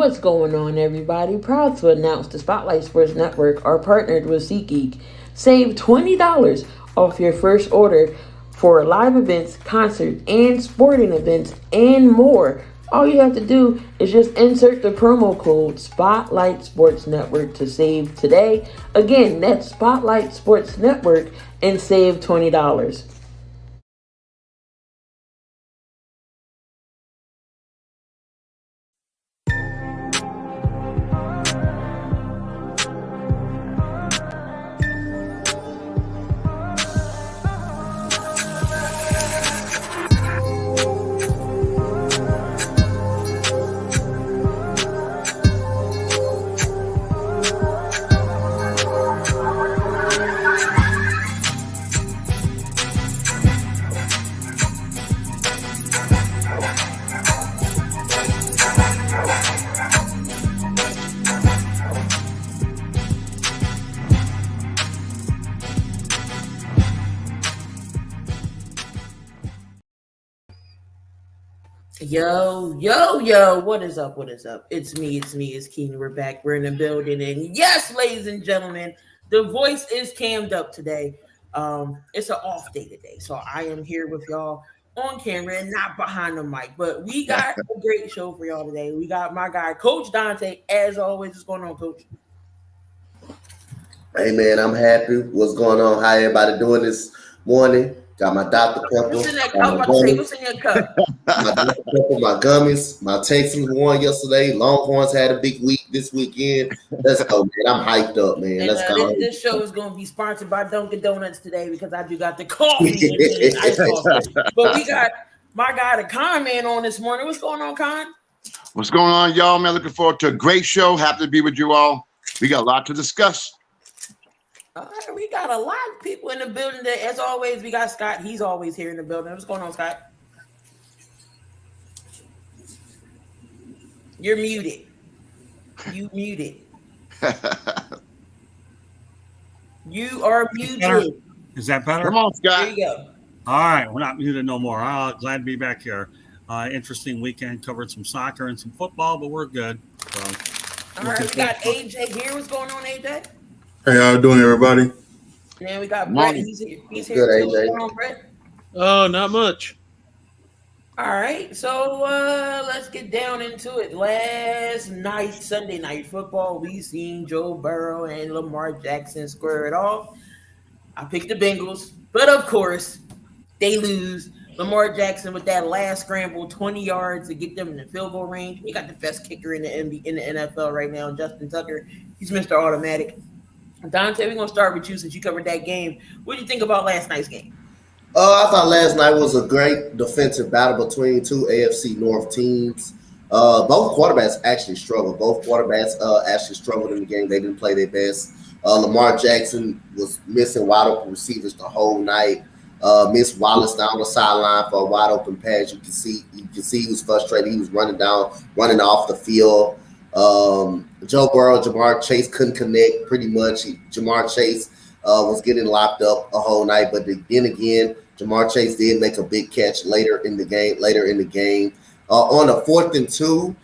What's going on, everybody? Proud to announce the Spotlight Sports Network are partnered with SeatGeek. Save $20 off your first order for live events, concerts, and sporting events, and more. All you have to do is just insert the promo code Spotlight Sports Network to save today. Again, that's Spotlight Sports Network and save $20. Yo, yo, yo, what is up? What is up? It's Keen. We're back. We're in the building. And yes, ladies and gentlemen, the voice is cammed up today. It's an off day today. So I am here with y'all on camera and not behind the mic. But we got a great show for y'all today. We got my guy, Coach Dante, as always. What's going on, Coach? Hey man, I'm happy. What's going on? How everybody doing this morning? Got my Dr. Pepper. What's in that cup? What's in your cup? My Dr. Pepper, my gummies. My Texans won yesterday. Longhorns had a big week this weekend. Let's go, man. I'm hyped up, man. And, Let's go. This show is going to be sponsored by Dunkin' Donuts today because I do got the coffee and ice coffee. But we got my guy, the Con Man, on this morning. What's going on, Con? What's going on, y'all, man? Looking forward to a great show. Happy to be with you all. We got a lot to discuss. All right, we got a lot of people in the building today. As always, we got Scott. He's always here in the building. What's going on, Scott? You're muted. You muted. You are muted. Is that better? Come on, Scott. There you go. All right, we're not muted no more. Glad to be back here. Interesting weekend. Covered some soccer and some football, but we're good. So, all right, we got AJ here. What's going on, AJ? Hey, how you doing, everybody? And we got Brett. He's here. He's here. Good, What's AJ. going on, Brett? Oh, not much. All right, so let's get down into it. Last night, Sunday Night Football, we seen Joe Burrow and Lamar Jackson square it off. I picked the Bengals, but of course, they lose. Lamar Jackson with that last scramble, 20 yards to get them in the field goal range. He got the best kicker in the NFL right now, Justin Tucker. He's Mr. Automatic. Dante, we're going to start with you since you covered that game. What did you think about last night's game? I thought last night was a great defensive battle between two AFC North teams. Both quarterbacks actually struggled. Both quarterbacks actually struggled in the game. They didn't play their best. Lamar Jackson was missing wide open receivers the whole night. Miss Wallace down the sideline for a wide open pass. You can see he was frustrated. He was running off the field. Joe Burrow, Jamar Chase couldn't connect pretty much. Jamar Chase was getting locked up a whole night, but then again, Jamar Chase did make a big catch later in the game. On a fourth and two,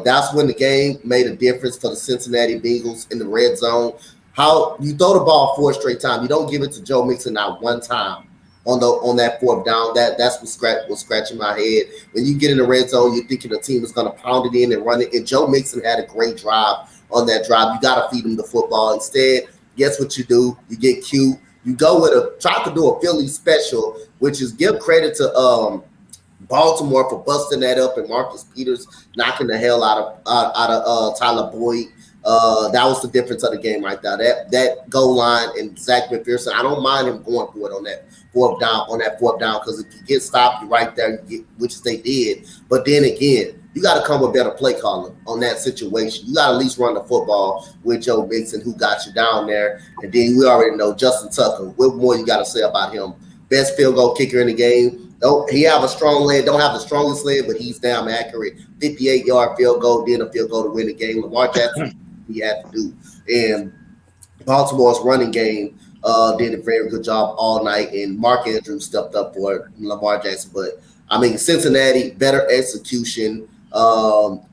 that's when the game made a difference for the Cincinnati Bengals in the red zone. How you throw the ball four straight times, you don't give it to Joe Mixon not one time on that fourth down. That's was scratching my head. When you get in the red zone, you're thinking the team is going to pound it in and run it. And Joe Mixon had a great drive on that drive. You got to feed him the football. Instead, guess what you do? You get cute. You go with try to do a Philly special, which is give credit to Baltimore for busting that up and Marcus Peters knocking the hell out of Tyler Boyd. That was the difference of the game right there. That goal line and Zach McPherson, I don't mind him going for it on that fourth down because if you get stopped, you're right there, which they did. But then again, you got to come with better play calling on that situation. You got to at least run the football with Joe Mixon, who got you down there. And then we already know Justin Tucker. What more you got to say about him? Best field goal kicker in the game. He have a strong leg. Don't have the strongest leg, but he's damn accurate. 58-yard field goal, then a field goal to win the game. Lamar Jackson, he had to do. And Baltimore's running game did a very good job all night, and Mark Andrews stepped up for Lamar Jackson. But, I mean, Cincinnati, better execution.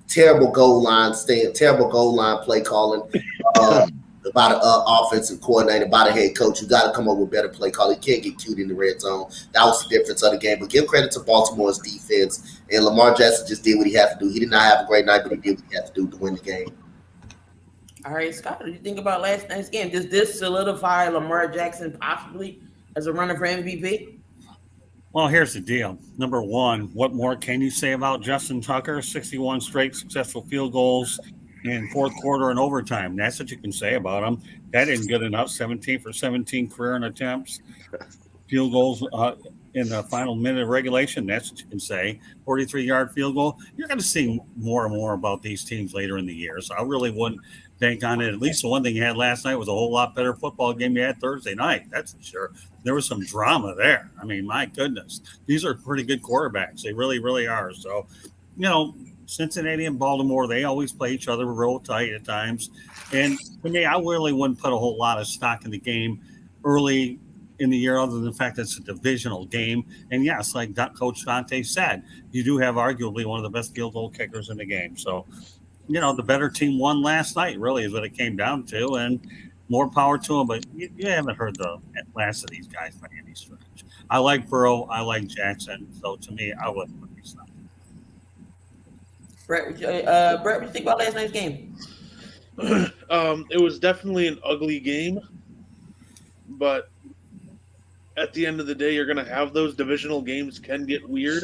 Terrible goal line play calling. By the offensive coordinator, by the head coach. You got to come up with better play calling. You can't get cute in the red zone. That was the difference of the game. But give credit to Baltimore's defense. And Lamar Jackson just did what he had to do. He did not have a great night, but he did what he had to do to win the game. All right, Scott, what do you think about last night's game? Does this solidify Lamar Jackson possibly as a runner for MVP? Well, here's the deal. Number one, what more can you say about Justin Tucker? 61 straight successful field goals in fourth quarter and overtime. That's what you can say about him. That isn't good enough. 17 for 17 career and attempts. Field goals in the final minute of regulation. That's what you can say. 43-yard field goal. You're going to see more and more about these teams later in the year. So I really wouldn't bank on it. At least the one thing you had last night was a whole lot better football game you had Thursday night. That's for sure. There was some drama there. I mean, my goodness. These are pretty good quarterbacks. They really, really are. So, Cincinnati and Baltimore, they always play each other real tight at times. And to me, I really wouldn't put a whole lot of stock in the game early in the year other than the fact that it's a divisional game. And yes, like Coach Dante said, you do have arguably one of the best field goal kickers in the game. So, the better team won last night really is what it came down to. And more power to them. But you haven't heard the last of these guys by any stretch. I like Burrow. I like Jackson. So to me, I wouldn't put these stock. Brett, what do you think about last night's game? It was definitely an ugly game, but at the end of the day, you're going to have those divisional games can get weird.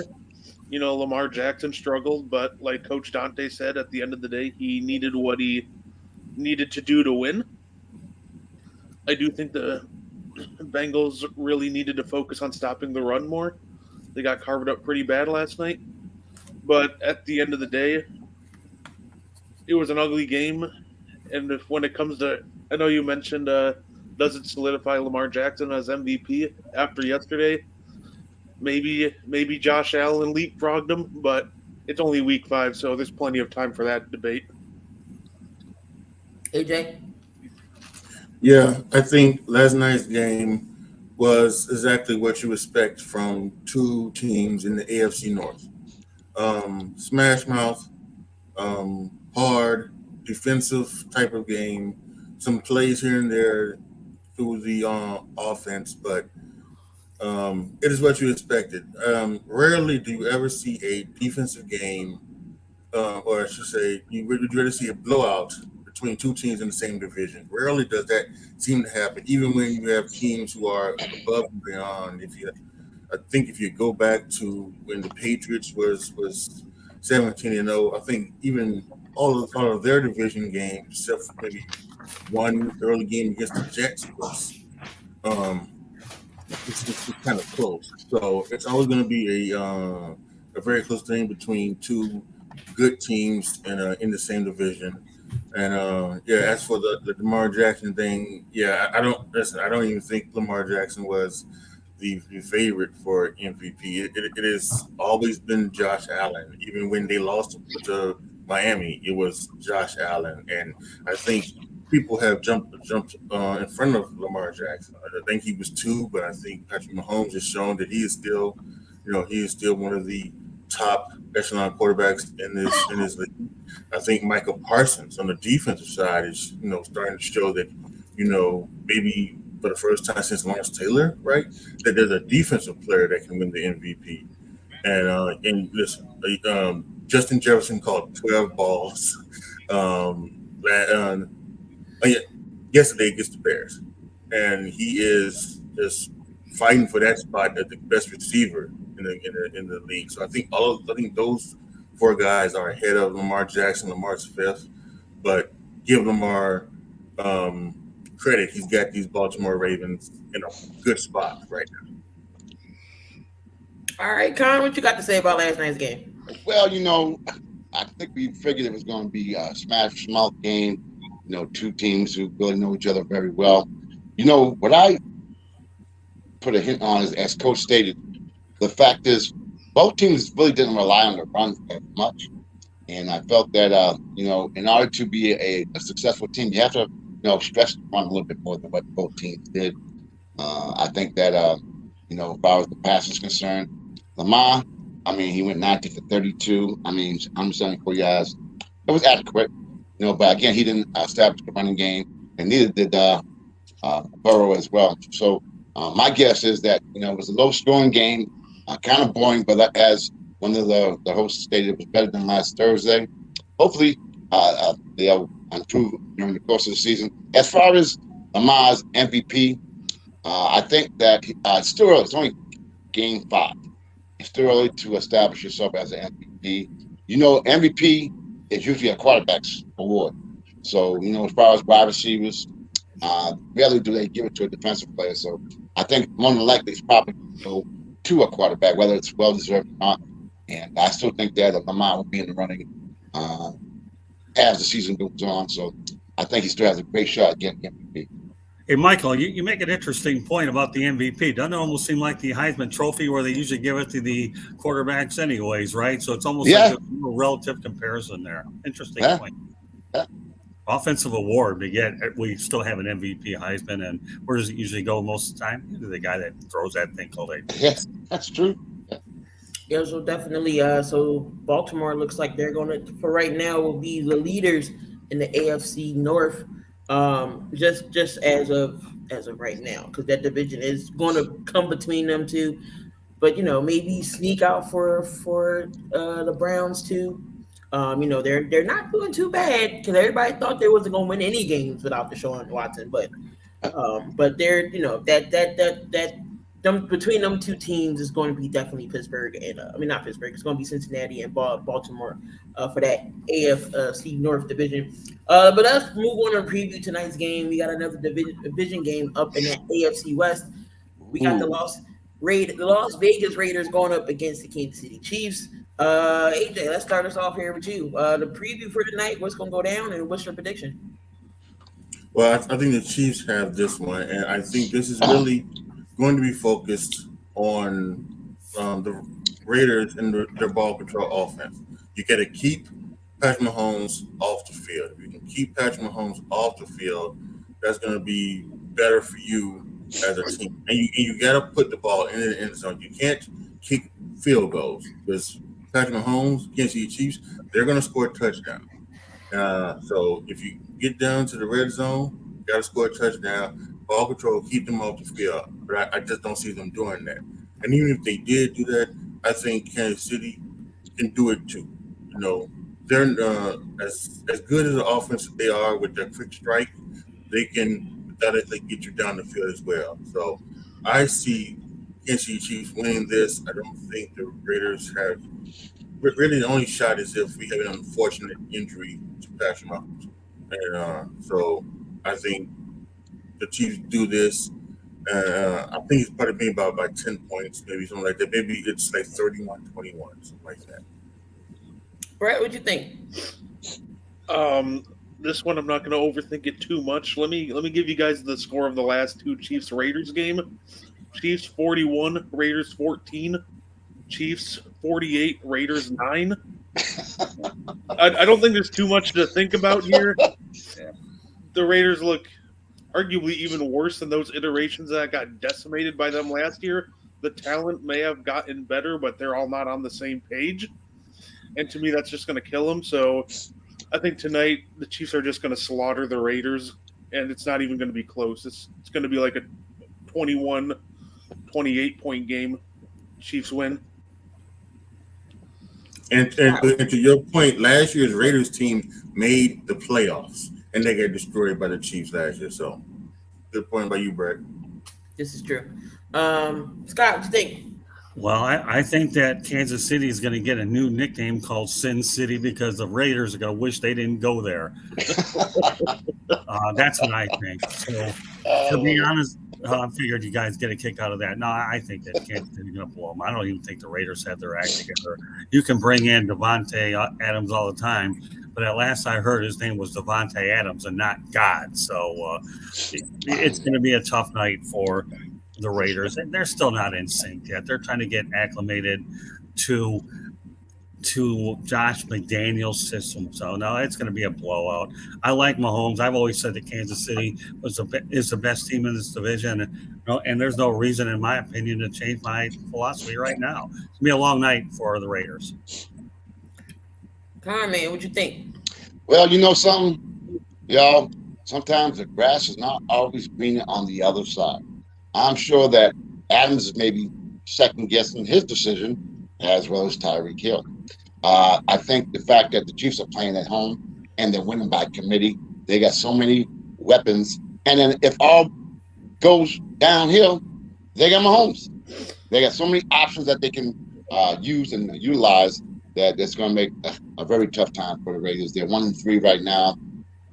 Lamar Jackson struggled, but like Coach Dante said, at the end of the day, he needed what he needed to do to win. I do think the Bengals really needed to focus on stopping the run more. They got carved up pretty bad last night. But at the end of the day, it was an ugly game. And when it comes to, I know you mentioned, does it solidify Lamar Jackson as MVP after yesterday? Maybe Josh Allen leapfrogged him, but it's only week 5, so there's plenty of time for that debate. AJ? Yeah, I think last night's game was exactly what you expect from two teams in the AFC North. Smash mouth, hard, defensive type of game, some plays here and there through the offense, but it is what you expected. Rarely do you ever see a defensive game, or I should say, you rarely see a blowout between two teams in the same division. Rarely does that seem to happen, even when you have teams who are above and beyond. I think if you go back to when the Patriots was 17-0, I think even all of their division games, except for maybe one early game against the Jets, was it's kind of close. So it's always going to be a very close thing between two good teams in the same division. And as for the Lamar Jackson thing, I don't even think Lamar Jackson was the favorite for MVP. It has always been Josh Allen. Even when they lost to Miami, it was Josh Allen. And I think people have jumped in front of Lamar Jackson. I think he was 2, but I think Patrick Mahomes has shown that he is still one of the top echelon quarterbacks in this league. I think Michael Parsons on the defensive side is starting to show that maybe for the first time since Lawrence Taylor, right, that there's a defensive player that can win the MVP. And listen, Justin Jefferson caught 12 balls yesterday against the Bears, and he is just fighting for that spot as the best receiver in the league. So I think those 4 guys are ahead of Lamar Jackson. Lamar's 5th, but give Lamar credit. He's got these Baltimore Ravens in a good spot right now. All right, Con, what you got to say about last night's game? Well, I think we figured it was going to be a smash mouth game. Two teams who really know each other very well. What I put a hint on is, as Coach stated, the fact is both teams really didn't rely on the run as much. And I felt that, in order to be a successful team, you have to, stretch the run a little bit more than what both teams did. I think that, as far as the pass is concerned, Lamar I mean, he went 90 for 32. I mean, I'm saying for yards. It was adequate, but again, he didn't establish the running game, and neither did Burrow as well. So my guess is that it was a low-scoring game, kind of boring, but as one of the hosts stated, it was better than last Thursday. Hopefully, they'll improve during the course of the season. As far as Lamar's MVP, I think that it's still early. It's only game 5. It's still early to establish yourself as an MVP. MVP is usually a quarterback's award. So, as far as wide receivers, rarely do they give it to a defensive player. So I think more than likely it's probably go to a quarterback, whether it's well deserved or not. And I still think that Lamar will be in the running as the season goes on. So I think he still has a great shot at getting MVP. Hey, Michael, you make an interesting point about the MVP. Doesn't it almost seem like the Heisman Trophy where they usually give it to the quarterbacks anyways, right? So it's almost like a relative comparison there. Interesting point. Yeah. Offensive award to get, we still have an MVP Heisman, and where does it usually go most of the time? The guy that throws that thing called a. Yes, that's true. Yeah, so definitely. So Baltimore looks like they're going to, for right now, will be the leaders in the AFC North. Just as of right now, because that division is going to come between them two. But maybe sneak out for the Browns too. They're not doing too bad because everybody thought they wasn't going to win any games without Deshaun Watson, but they're that them between them two teams is going to be definitely Pittsburgh and not Pittsburgh. It's going to be Cincinnati and Baltimore for that AFC North division. But let's move on and preview tonight's game. We got another division game up in that AFC West. We got the Las Vegas Raiders going up against the Kansas City Chiefs. AJ, let's start us off here with you. The preview for tonight, what's going to go down, and what's your prediction? Well, I think the Chiefs have this one, and I think this is really going to be focused on the Raiders and their ball control offense. You got to keep Patrick Mahomes off the field. If you can keep Patrick Mahomes off the field, that's going to be better for you as a team. And you got to put the ball in the end zone. You can't kick field goals because Patrick Mahomes, Kansas City Chiefs, they're going to score a touchdown. So if you get down to the red zone, you got to score a touchdown. Ball control, keep them off the field. But I just don't see them doing that. And even if they did do that, I think Kansas City can do it too. They're as good as the offense they are with their quick strike, they can methodically get you down the field as well. So I see Kansas City Chiefs winning this. I don't think the Raiders have. Really, the only shot is if we have an unfortunate injury to Patrick Mahomes. And so I think the Chiefs do this. I think it's probably maybe about by 10 points, maybe something like that. Maybe it's like 31-21, something like that. Brett, what'd you think? This one I'm not going to overthink it too much. Let me give you guys the score of the last two Chiefs Raiders game. Chiefs 41, Raiders 14. Chiefs 48, Raiders 9. I don't think there's too much to think about here. The Raiders look arguably even worse than those iterations that got decimated by them last year. The talent may have gotten better, but they're all not on the same page. And to me, that's just going to kill them. So I think tonight the Chiefs are just going to slaughter the Raiders, and it's not even going to be close. It's going to be like a 21, 28-point game. Chiefs win. And to your point, last year's Raiders team made the playoffs, and they got destroyed by the Chiefs last year. So, good point by you, Brett. This is true. Scott, what you think? Well, I think that Kansas City is going to get a new nickname called Sin City because the Raiders are going to wish they didn't go there. That's what I think. So, to be honest, I figured you guys get a kick out of that. No, I think that Kansas City is going to blow them. I don't even think the Raiders have their act together. You can bring in Devontae Adams all the time, but at last I heard his name was Devontae Adams and not God. So it's going to be a tough night for the Raiders. And they're still not in sync yet. They're trying to get acclimated to to Josh McDaniel's system. So no, it's going to be a blowout. I like Mahomes. I've always said that Kansas City is the best team in this division, and there's no reason, in my opinion, to change my philosophy right now. It's going to be a long night for the Raiders. Come on, man. What you think? Well, you know something, y'all. Sometimes the grass is not always greener on the other side. I'm sure that Adams is maybe second guessing his decision as well as Tyreek Hill. I think the fact that the Chiefs are playing at home and they're winning by committee, they got so many weapons. And then if all goes downhill, they got Mahomes. They got so many options that they can use and utilize that it's going to make a very tough time for the Raiders. They're 1-3 right now.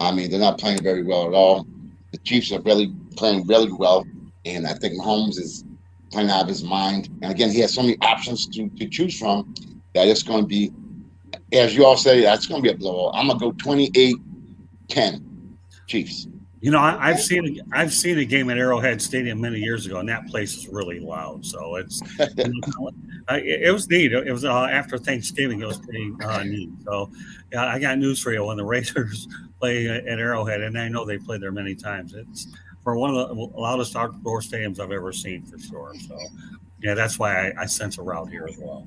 I mean, they're not playing very well at all. The Chiefs are really playing really well, and I think Mahomes is playing out of his mind. And again, he has so many options to choose from that it's going to be, as you all say, it's going to be a blowout. I'm going to go 28-10 Chiefs. You know, I've seen a game at Arrowhead Stadium many years ago, and that place is really loud. So it was neat. It was after Thanksgiving. It was pretty neat. So yeah, I got news for you. When the Raiders play at Arrowhead, and I know they played there many times, it's for one of the loudest outdoor stadiums I've ever seen for sure. So yeah, that's why I sense a route here as well.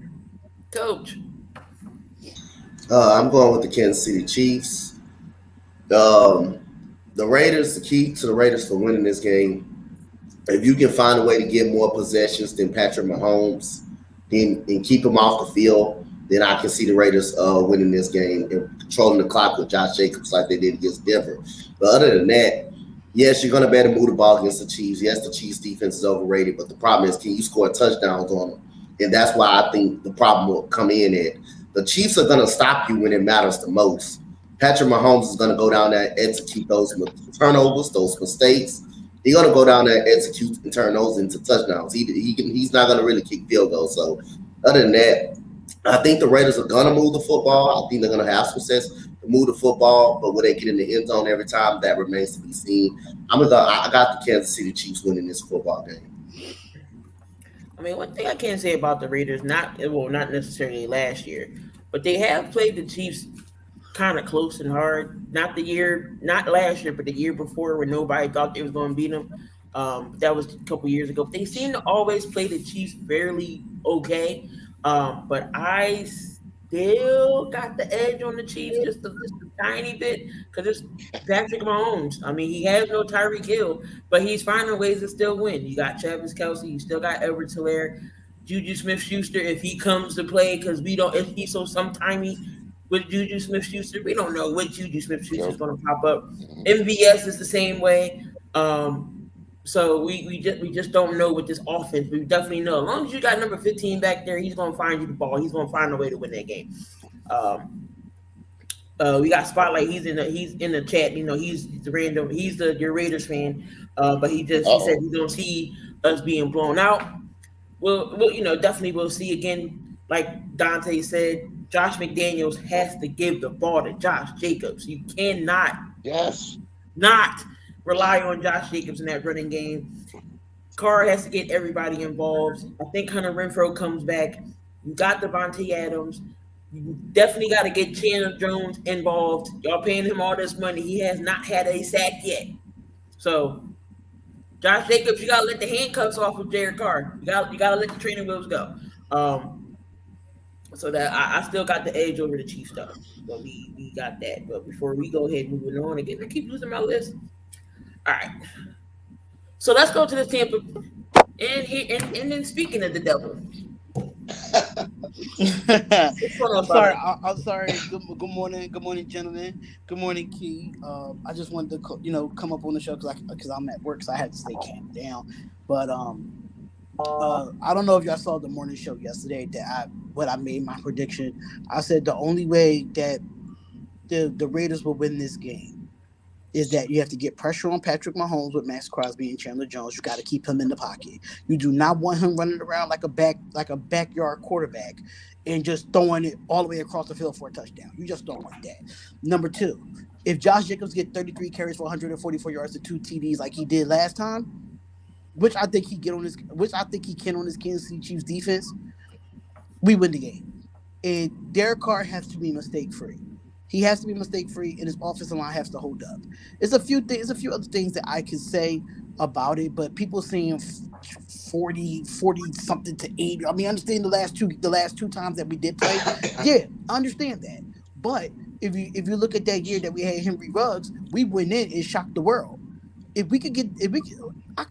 Coach. I'm going with the Kansas City Chiefs. The Raiders, the key to the Raiders for winning this game, if you can find a way to get more possessions than Patrick Mahomes and keep him off the field, then I can see the Raiders winning this game and controlling the clock with Josh Jacobs like they did against Denver. But other than that, yes, you're going to be able to move the ball against the Chiefs. Yes, the Chiefs defense is overrated, but the problem is, can you score touchdowns on them? And that's why I think the problem will come in at. The Chiefs are going to stop you when it matters the most. Patrick Mahomes is going to go down there and execute those turnovers, those mistakes. He's going to go down there and execute and turn those into touchdowns. He's not going to really kick field goals. So other than that, I think the Raiders are going to move the football. I think they're going to have success to move the football, but will they get in the end zone every time? That remains to be seen. I got the Kansas City Chiefs winning this football game. I mean, one thing I can say about the Raiders, not necessarily last year, but they have played the Chiefs kind of close and hard. Not last year, but the year before, when nobody thought they was going to beat them. That was a couple years ago. They seem to always play the Chiefs fairly okay, but I still got the edge on the Chiefs just a tiny bit because it's Patrick Mahomes. I mean, he has no Tyreek Hill, but he's finding ways to still win. You got Travis Kelce, you still got Edwards Hilaire, Juju Smith-Schuster if he comes to play, because if he's so sometimey with Juju Smith-Schuster, we don't know what Juju Smith-Schuster is going to pop up. MVS is the same way. So we just don't know with this offense. We definitely know as long as you got number 15 back there, he's going to find you the ball. He's going to find a way to win that game. We got Spotlight. He's in the chat. You know, he's the random. He's your Raiders fan. But he said he don't see us being blown out. Well, definitely we'll see again. Like Dante said, Josh McDaniels has to give the ball to Josh Jacobs. You cannot not rely on Josh Jacobs in that running game. Carr has to get everybody involved. I think Hunter Renfrow comes back. You got Devontae Adams. You definitely got to get Chandler Jones involved. Y'all paying him all this money. He has not had a sack yet. So, Josh Jacobs, you got to let the handcuffs off of Jared Carr. You got to let the training wheels go. So that I still got the edge over the Chiefs, though. But we got that. But before we go ahead and moving on again, I keep losing my list. All right. So let's go to the Tampa. And then speaking of the devil. I'm sorry. Good morning, gentlemen. Good morning, Key. I just wanted to, come up on the show because I'm at work, so I had to stay camped down. But I don't know if y'all saw the morning show yesterday that I made my prediction. I said the only way that the Raiders will win this game is that you have to get pressure on Patrick Mahomes with Max Crosby and Chandler Jones. You got to keep him in the pocket. You do not want him running around like a backyard quarterback and just throwing it all the way across the field for a touchdown. You just don't want that. Number two, if Josh Jacobs get 33 carries for 144 yards to 2 TDs like he did last time, which I think he can on his Kansas City Chiefs defense, we win the game. And Derek Carr has to be mistake free. He has to be mistake free, and his offensive line has to hold up. There's a few things, a few other things that I could say about it, but people saying 40 something to 80. I mean, I understand the last two times that we did play. Yeah, I understand that. But if you look at that year that we had Henry Ruggs, we went in and shocked the world. If we could, I,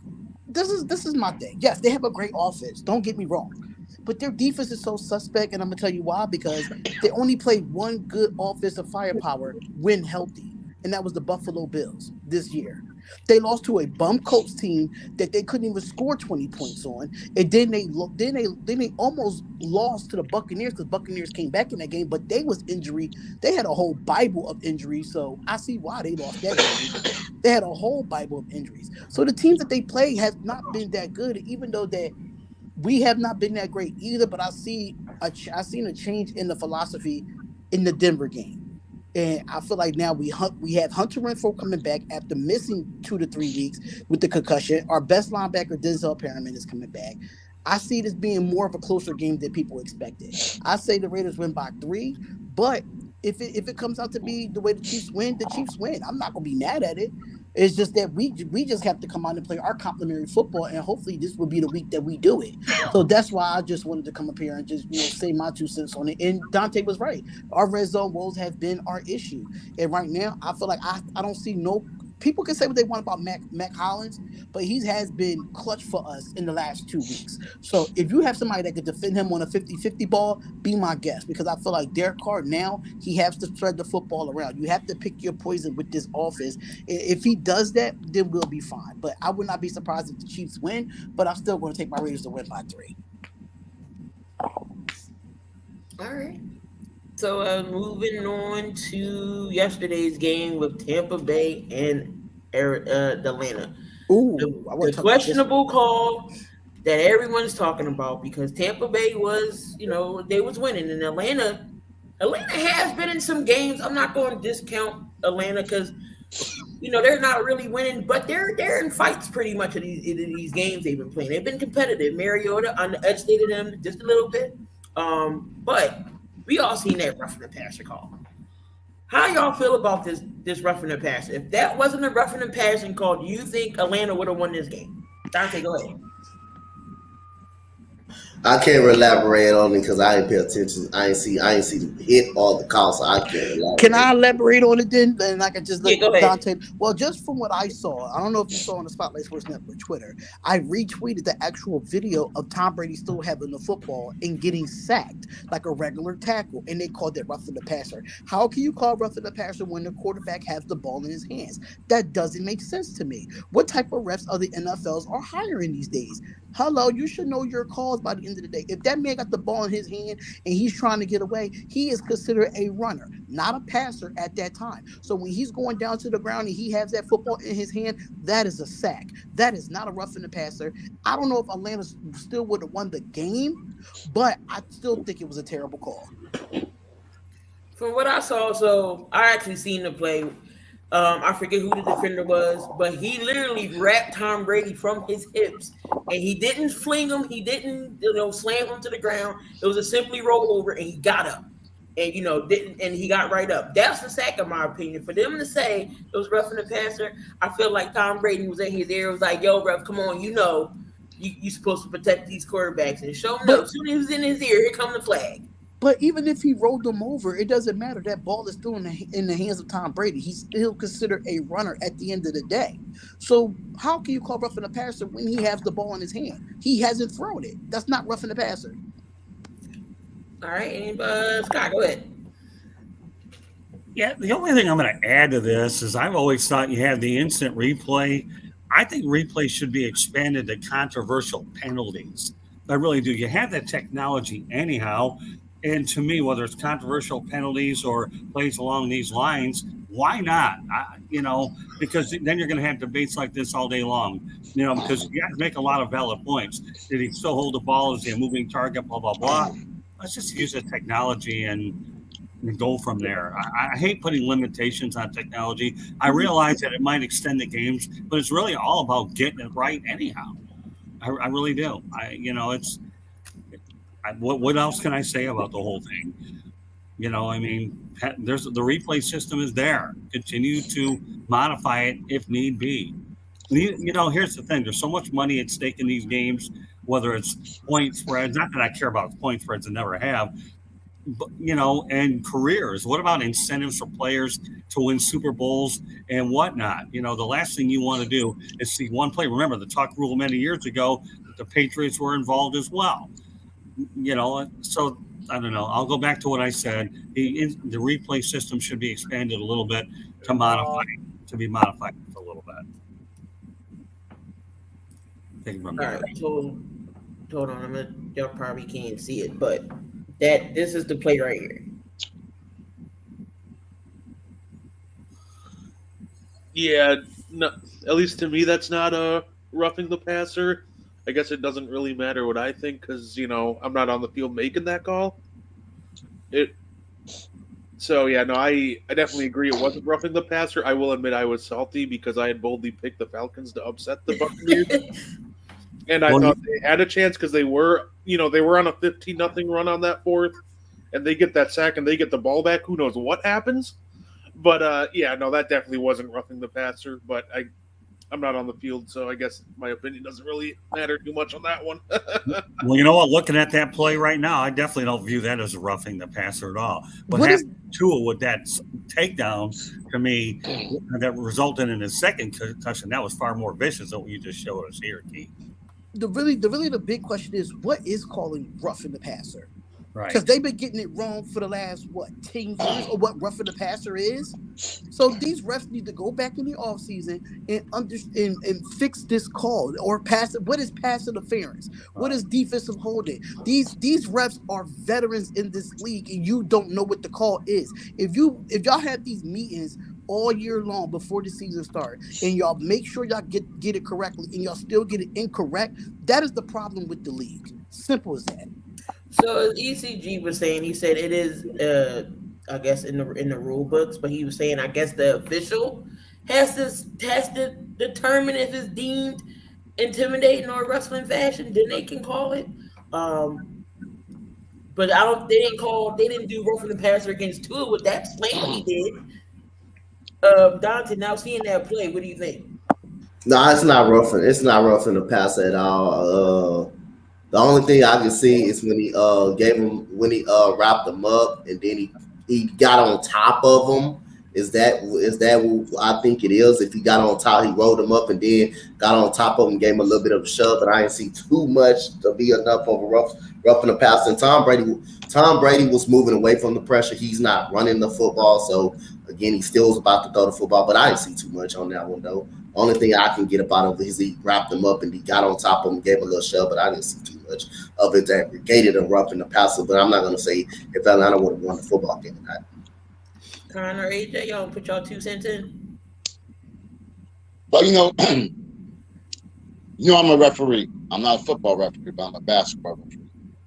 this is my thing. Yes, they have a great offense. Don't get me wrong, but their defense is so suspect, and I'm gonna tell you why. Because they only played one good offensive firepower when healthy, and that was the Buffalo Bills this year. They lost to a bum Colts team that they couldn't even score 20 points on, and then they almost lost to the Buccaneers because Buccaneers came back in that game, but they was injury. They had a whole Bible of injuries, so I see why they lost that game. They had a whole Bible of injuries. So the teams that they play have not been that good, even though that we have not been that great either. But I seen a change in the philosophy in the Denver game. And I feel like now we have Hunter Renfro coming back after missing 2 to 3 weeks with the concussion. Our best linebacker, Denzel Perryman, is coming back. I see this being more of a closer game than people expected. I say the Raiders win by 3, but if it comes out to be the way the Chiefs win, the Chiefs win. I'm not gonna be mad at it. It's just that we just have to come out and play our complimentary football, and hopefully this will be the week that we do it. So that's why I just wanted to come up here and just say my 2 cents on it. And Dante was right. Our red zone woes have been our issue, and right now I feel like I don't see no. People can say what they want about Mac Hollins, but he has been clutch for us in the last 2 weeks. So if you have somebody that could defend him on a 50-50 ball, be my guest, because I feel like Derek Carr now, he has to spread the football around. You have to pick your poison with this offense. If he does that, then we'll be fine. But I would not be surprised if the Chiefs win, but I'm still going to take my Raiders to win by 3. All right. So moving on to yesterday's game with Tampa Bay and Atlanta. Ooh, I The want to talk about this one. questionable call that everyone's talking about because Tampa Bay was, they was winning, and Atlanta has been in some games. I'm not going to discount Atlanta because they're not really winning, but they're in fights pretty much in these games they've been playing. They've been competitive. Mariota understated them just a little bit, but we all seen that roughing the passer call. How y'all feel about this roughing the passer? If that wasn't a roughing the passing call, do you think Atlanta would have won this game? Dante, go ahead. I can't elaborate on it because I didn't pay attention. I ain't see the hit or the call, so I can't Can elaborate. I elaborate on it then? And I can just Yeah, let go ahead. Dante. Well, just from what I saw, I don't know if you saw on the Spotlight Sports Network Twitter, I retweeted the actual video of Tom Brady still having the football and getting sacked like a regular tackle, and they called it roughing the passer. How can you call roughing the passer when the quarterback has the ball in his hands? That doesn't make sense to me. What type of refs are the NFLs are hiring these days? Hello, you should know your calls by the end of the day. If that man got the ball in his hand and he's trying to get away, he is considered a runner, not a passer at that time. So when he's going down to the ground and he has that football in his hand, that is a sack. That is not a roughing the passer. I don't know if Atlanta still would have won the game, but I still think it was a terrible call. From what I saw, so I actually seen the play. I forget who the defender was, but he literally wrapped Tom Brady from his hips, and he didn't fling him. He didn't, slam him to the ground. It was a simply roll over, and he got up, and didn't, and he got right up. That's the sack, in my opinion. For them to say it was roughing the passer, I feel like Tom Brady was at his ear. Was like, "Yo, ref, come on, you supposed to protect these quarterbacks." And show him But up. As soon as he was in his ear, here come the flag. But even if he rolled them over, it doesn't matter. That ball is still in the hands of Tom Brady. He's still considered a runner at the end of the day. So how can you call roughing the passer when he has the ball in his hand? He hasn't thrown it. That's not roughing the passer. All right, and Scott, go ahead. Yeah, the only thing I'm going to add to this is I've always thought you have the instant replay. I think replay should be expanded to controversial penalties. I really do. You have that technology anyhow. And to me, whether it's controversial penalties or plays along these lines, why not? Because then you're going to have debates like this all day long. Because you guys make a lot of valid points. Did he still hold the ball? Is he a moving target? Blah, blah, blah. Let's just use the technology and go from there. I hate putting limitations on technology. I realize that it might extend the games, but it's really all about getting it right anyhow. I really do. what else can I say about the whole thing? I mean, there's the replay system is there. Continue to modify it if need be. Here's the thing: there's so much money at stake in these games, whether it's point spreads. Not that I care about point spreads and never have, but, and careers. What about incentives for players to win Super Bowls and whatnot? The last thing you want to do is see one play. Remember the talk rule many years ago that the Patriots were involved as well. So I don't know. I'll go back to what I said. The replay system should be expanded a little bit to be modified a little bit. All right, so hold on. Y'all probably can't see it, but this is the play right here. Yeah, no, at least to me, that's not roughing the passer. I guess it doesn't really matter what I think because I'm not on the field making that call. So yeah, no, I definitely agree. It wasn't roughing the passer. I will admit I was salty because I had boldly picked the Falcons to upset the Buccaneers, and I thought they had a chance because they were on a 15-0 run on that fourth, and they get that sack and they get the ball back. Who knows what happens? But yeah, no, that definitely wasn't roughing the passer. But I'm not on the field, so I guess my opinion doesn't really matter too much on that one. Well, you know what? Looking at that play right now, I definitely don't view that as roughing the passer at all. But having Tua with that takedown, to me, that resulted in his second concussion, that was far more vicious than what you just showed us here, Keith. The big question is, what is calling roughing the passer? Right. Because they've been getting it wrong for the last 10 years, or what roughing the passer is. So these refs need to go back in the offseason and fix this call or pass. What is pass interference? What is defensive holding? These refs are veterans in this league, and you don't know what the call is. If y'all have these meetings all year long before the season starts, and y'all make sure y'all get it correctly, and y'all still get it incorrect, that is the problem with the league. Simple as that. So ECG was saying, he said it is, I guess in the rule books, but he was saying I guess the official has to determine if it's deemed intimidating or wrestling fashion, then they can call it. But they didn't do roughing the passer against Tua with that play he did. Dante, now seeing that play, what do you think? No, it's not roughing. It's not roughing the passer at all. The only thing I can see is when he wrapped him up and then he got on top of him. Is that what I think it is? If he got on top, he rolled him up and then got on top of him, gave him a little bit of a shove, but I didn't see too much to be enough of a roughing the passer. And Tom Brady was moving away from the pressure. He's not running the football, so again, he still was about to throw the football, but I didn't see too much on that one though. Only thing I can get about it is he wrapped him up and he got on top of him, gave him a little shove, but I didn't see too much of it that gated him roughing the passer. But I'm not going to say if Atlanta would have won the football game or not. Connor, AJ, y'all put y'all 2 cents in? Well, I'm a referee. I'm not a football referee, but I'm a basketball referee.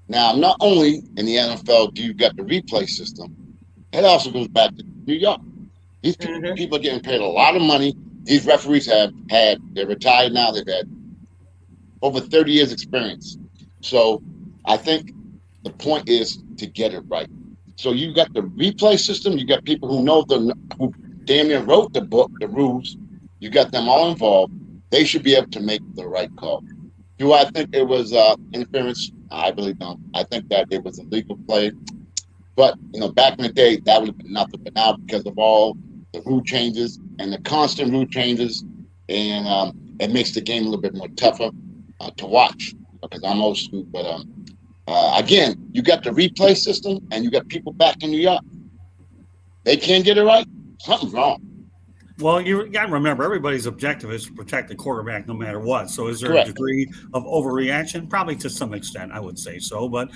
Now, not only in the NFL do you get the replay system, it also goes back to New York. These people are getting paid a lot of money. These referees they're retired now. They've had over 30 years experience. So I think the point is to get it right. So you got the replay system. You got people who damn near wrote the book, the rules. You got them all involved. They should be able to make the right call. Do I think it was interference? I really don't. I think that it was a legal play. But, back in the day, that would have been nothing. But now, because of all the rule changes and the constant rule changes, and it makes the game a little bit more tougher to watch because I'm old school. But again, you got the replay system and you got people back in New York. They can't get it right. Something's wrong. Well, you got to remember, everybody's objective is to protect the quarterback no matter what. So is there Correct. a degree of overreaction? Probably to some extent, I would say so. But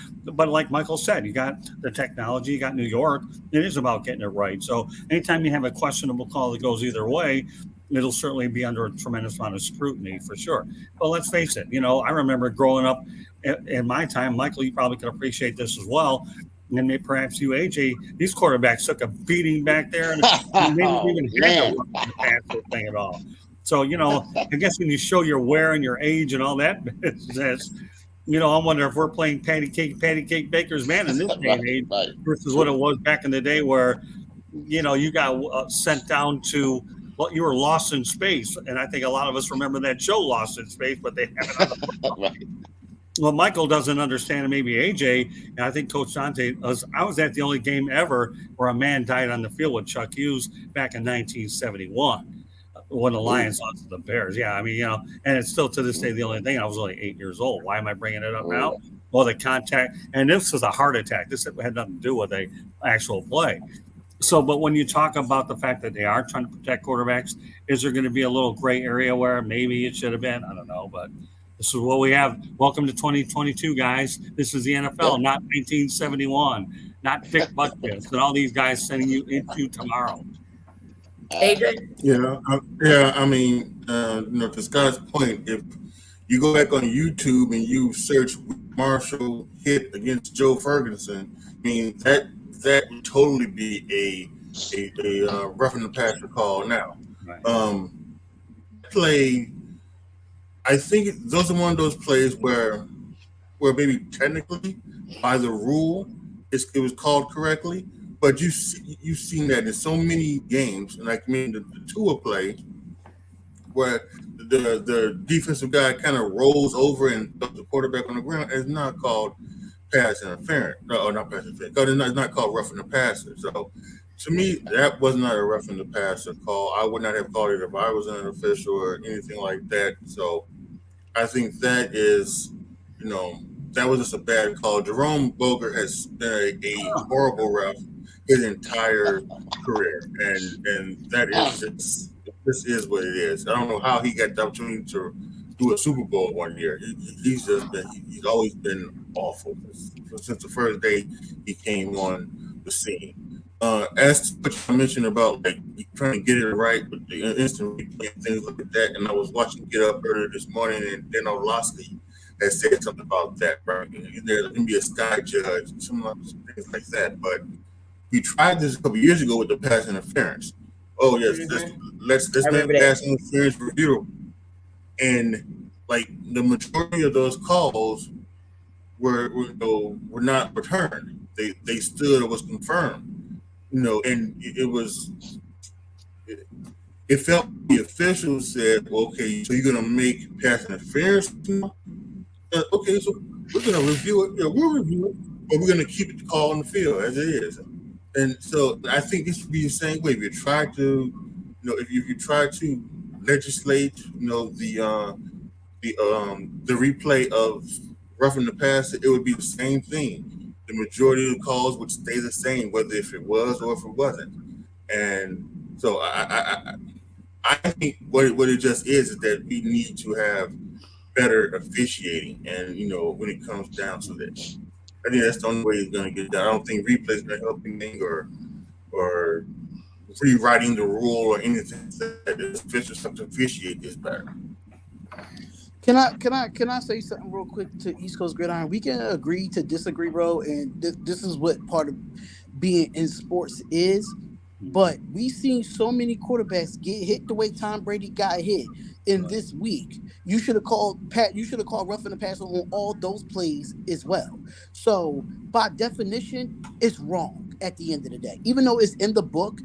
like Michael said, you got the technology, you got New York. It is about getting it right. So anytime you have a questionable call that goes either way, it'll certainly be under a tremendous amount of scrutiny for sure. But let's face it, I remember growing up in my time, Michael, you probably can appreciate this as well. And perhaps you, AJ, these quarterbacks took a beating back there, and they didn't even have to pass the thing at all. So, I guess when you show your wear and your age and all that business, I wonder if we're playing patty cake baker's man in this day Right, and age right. versus what it was back in the day where, you got sent down to, well, you were lost in space. And I think a lot of us remember that show Lost in Space, but they have it on the Right. Well, Michael doesn't understand, and maybe AJ, and I think Coach Dante, I was at the only game ever where a man died on the field with Chuck Hughes back in 1971 when the Ooh, Lions lost to the Bears. Yeah, I mean, and it's still to this day the only thing. I was only 8 years old. Why am I bringing it up now? ooh. Well, the contact, and this was a heart attack. This had nothing to do with a actual play. So, but when you talk about the fact that they are trying to protect quarterbacks, is there going to be a little gray area where maybe it should have been? I don't know, but this is what we have. Welcome to 2022, guys. This is the Yeah. NFL, not 1971, not Vic Butkus and all these guys sending you into tomorrow. AJ? Yeah. I mean, to Scott's point, if you go back on YouTube and you search Marshall hit against Joe Ferguson, I mean that would totally be a roughing the passer call now. Right. Play, I think those are one of those plays where maybe technically by the rule it was called correctly, but you've seen that in so many games, and I mean the Tua play where the defensive guy kind of rolls over and puts the quarterback on the ground is not called pass interference. No, not pass interference. It's not called roughing the passer. So to me, that was not a roughing the passer call. I would not have called it if I was an official or anything like that. So I think that is, that was just a bad call. Jerome Boger has been a horrible ref his entire career, and that is just this is what it is. I don't know how he got the opportunity to do a Super Bowl one year. He's always been awful since the first day he came on the scene. As to what you mentioned about like trying to get it right with the instant replay and things like that, and I was watching Get Up earlier this morning, and Dan Orlovsky has said something about that. Right, there's going to be a sky judge, some things like that. But we tried this a couple years ago with the pass interference. Oh yes, let's I let remember that. pass interference review, and like the majority of those calls were not returned. They stood or was confirmed. And it felt the officials said, well, okay, so you're gonna make pass interference now? Okay, so we're gonna review it. Yeah, we'll review it, but we're gonna keep the call on the field as it is. And so I think this would be the same way. If you try to, if you try to legislate, the replay of roughing the passer, it would be the same thing. The majority of the calls would stay the same, whether if it was or if it wasn't. And so I think what it just is that we need to have better officiating, and when it comes down to this, I think that's the only way it's going to get done. I don't think replay is going to help anything or rewriting the rule or anything that is officials have to officiate this better. Can I say something real quick to East Coast Gridiron? We can agree to disagree, bro, and this is what part of being in sports is. But we've seen so many quarterbacks get hit the way Tom Brady got hit in this week. You should have called roughing the passer on all those plays as well. So by definition, it's wrong at the end of the day. Even though it's in the book,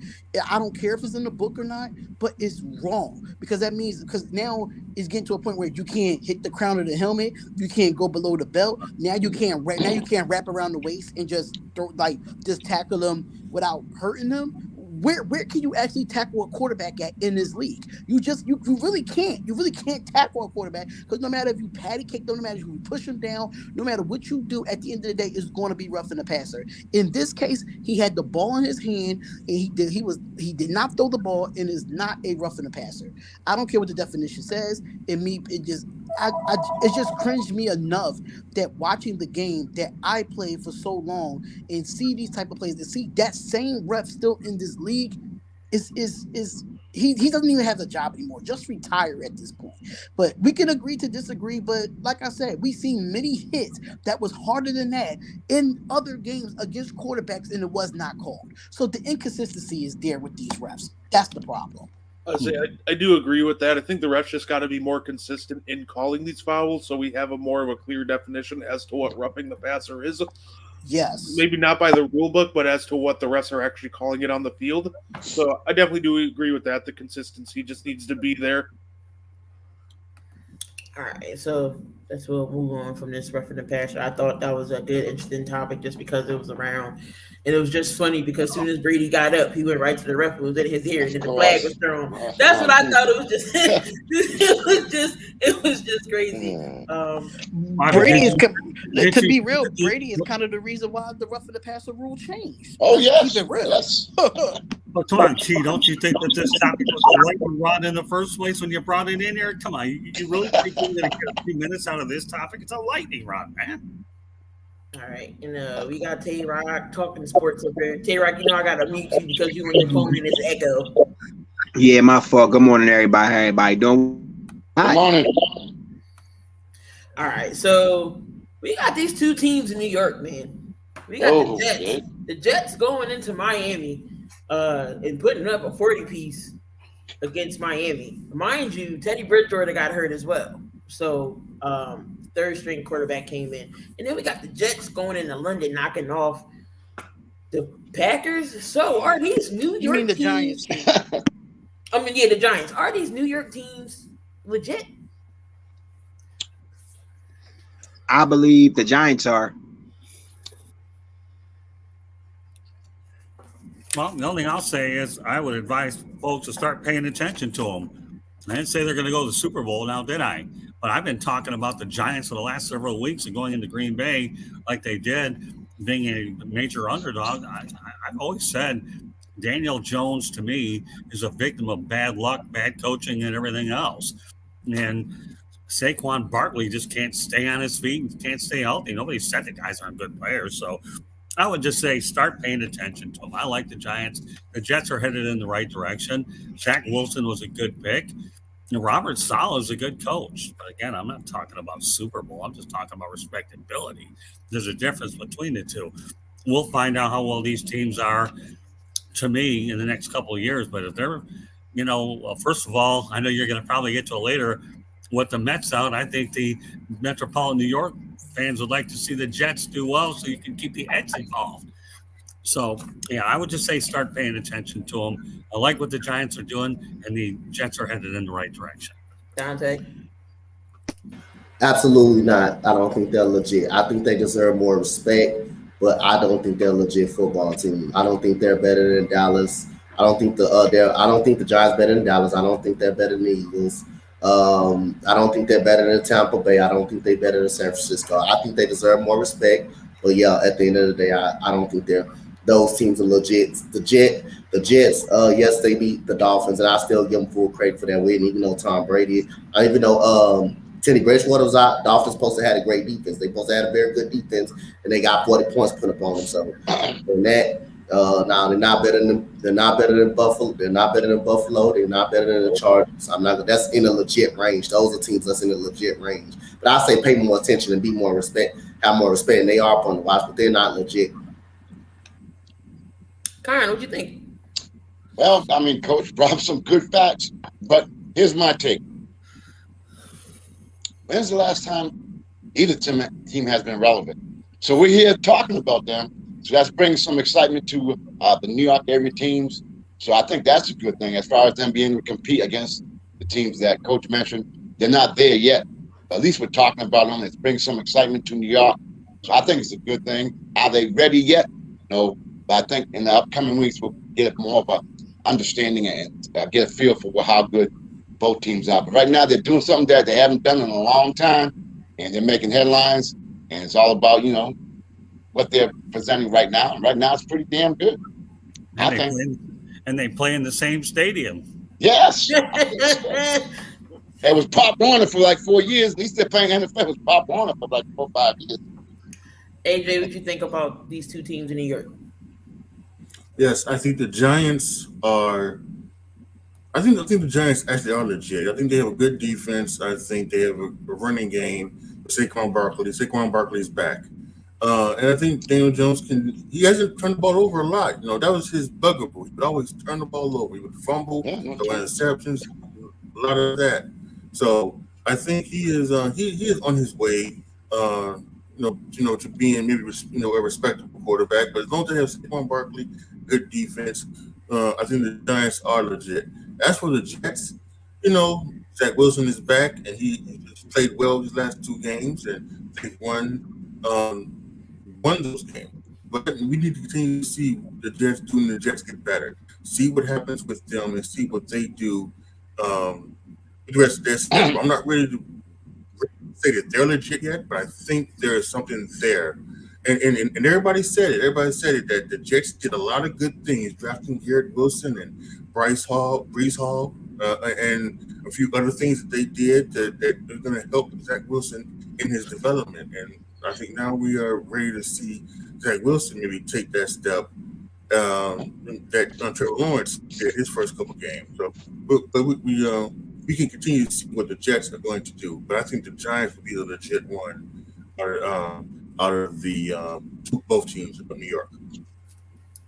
I don't care if it's in the book or not, but it's wrong because that means now it's getting to a point where you can't hit the crown of the helmet, you can't go below the belt. Now you can't wrap around the waist and just just tackle them without hurting them. Where can you actually tackle a quarterback at in this league? You really can't. You really can't tackle a quarterback because no matter if you patty kick them, no matter if you push them down, no matter what you do, at the end of the day, it's going to be roughing the passer. In this case, he had the ball in his hand and he did not throw the ball and is not a roughing the passer. I don't care what the definition says. It just cringed me enough that watching the game that I played for so long and see these type of plays and see that same ref still in this league is he doesn't even have a job anymore. Just retire at this point. But we can agree to disagree. But like I said, we've seen many hits that was harder than that in other games against quarterbacks, and it was not called. So the inconsistency is there with these refs. That's the problem. I do agree with that. I think the refs just got to be more consistent in calling these fouls, so we have a more of a clear definition as to what roughing the passer is. Yes. Maybe not by the rule book, but as to what the refs are actually calling it on the field. So I definitely do agree with that. The consistency just needs to be there. All right, so let's we'll move on from this roughing the passer. I thought that was a good, interesting topic just because it was around, and it was just funny because as soon as Brady got up, he went right to the ref who was in his ear, and then the flag was thrown. That's what I thought. It was just, it was just crazy. Brady is, to be real, Brady is kind of the reason why the roughing the passer rule changed. Oh, Let's yes. keep it real. Yes. But come on, T, don't you think that this topic was a lightning rod in the first place when you brought it in here? Come on, you really think you're going to get a few minutes out of this topic? It's a lightning rod, man. All right, and we got Tay Rock talking sports up here. Tay Rock, you know I got to mute you because you and your phone in this echo. Yeah, my fault. Good morning, everybody. How everybody doing? Good morning. All right, so we got these two teams in New York, man. We got the Jets. Okay. The Jets going into Miami and putting up a 40 piece against Miami. Mind you, Teddy Bridgewater got hurt as well. So third string quarterback came in. And then we got the Jets going into London, knocking off the Packers. So are these New York mean the teams? Giants? I mean, yeah, the Giants. Are these New York teams legit? I believe the Giants are. Well, the only thing I'll say is I would advise folks to start paying attention to them. I didn't say they're going to go to the Super Bowl now, did I? But I've been talking about the Giants for the last several weeks and going into Green Bay like they did, being a major underdog. I've always said Daniel Jones, to me, is a victim of bad luck, bad coaching, and everything else. And Saquon Barkley just can't stay on his feet and can't stay healthy. Nobody said the guys aren't good players. So I would just say start paying attention to them. I like the Giants. The Jets are headed in the right direction. Zach Wilson was a good pick. And Robert Saleh is a good coach. But again, I'm not talking about Super Bowl. I'm just talking about respectability. There's a difference between the two. We'll find out how well these teams are, to me, in the next couple of years. But if they're, first of all, I know you're going to probably get to it later with the Mets out. I think the metropolitan New York fans would like to see the Jets do well so you can keep the Eds involved. So, yeah, I would just say start paying attention to them. I like what the Giants are doing, and the Jets are headed in the right direction. Dante? Absolutely not. I don't think they're legit. I think they deserve more respect, but I don't think they're a legit football team. I don't think they're better than Dallas. I don't think I don't think the Giants better than Dallas. I don't think they're better than the Eagles. I don't think they're better than Tampa Bay. I don't think they're better than San Francisco. I think they deserve more respect. But yeah, at the end of the day, I don't think those teams are legit. The Jets, yes, they beat the Dolphins, and I still give them full credit for that win, even though Tom Brady, even though Teddy Bridgewater was out, Dolphins supposed to have a great defense. They supposed to have a very good defense, and they got 40 points put up on them. So, and that. Now they're not better than Buffalo. They're not better than Buffalo. They're not better than the Chargers. That's in a legit range. Those are teams that's in a legit range. But I say pay more attention and be more respect, have more respect. And they are up on the watch, but they're not legit. Karen, what do you think? Well, I mean, Coach brought up some good facts, but here's my take. When's the last time either team has been relevant? So we're here talking about them. So that's bringing some excitement to the New York area teams. So I think that's a good thing as far as them being able to compete against the teams that Coach mentioned. They're not there yet. But at least we're talking about them. It's bringing some excitement to New York. So I think it's a good thing. Are they ready yet? No. But I think in the upcoming weeks, we'll get more of an understanding and get a feel for how good both teams are. But right now, they're doing something that they haven't done in a long time, and they're making headlines. And it's all about, what they're presenting right now. And right now, it's pretty damn good. And they play in the same stadium. Yes. It was Pop Warner for like 4 years. At least they're playing NFL. It was Pop Warner for like 4 or 5 years. AJ, what you think about these two teams in New York? Yes, I think the Giants are. I think the Giants actually are legit. I think they have a good defense. I think they have a running game. Saquon Barkley is back. And I think Daniel Jones he hasn't turned the ball over a lot. That was his bugaboo. He would always turn the ball over. He would fumble, Yeah, no, throw true. interceptions, a lot of that. So I think he is on his way, to being maybe a respectable quarterback. But as long as they have Saquon Barkley, good defense, I think the Giants are legit. As for the Jets, Zach Wilson is back and he's played well these last two games and they've um, won those games. But we need to continue to see the Jets doing the Jets get better. See what happens with them and see what they do with the rest of their schedule. I'm not ready to say that they're legit yet, but I think there is something there. And everybody said it. Everybody said it that the Jets did a lot of good things, drafting Garrett Wilson and Brees Hall, and a few other things that they did that are going to help Zach Wilson in his development. And I think now we are ready to see Zach Wilson maybe take that step that Trevor Lawrence did his first couple games. So, but we can continue to see what the Jets are going to do. But I think the Giants will be the legit one out of the both teams of New York.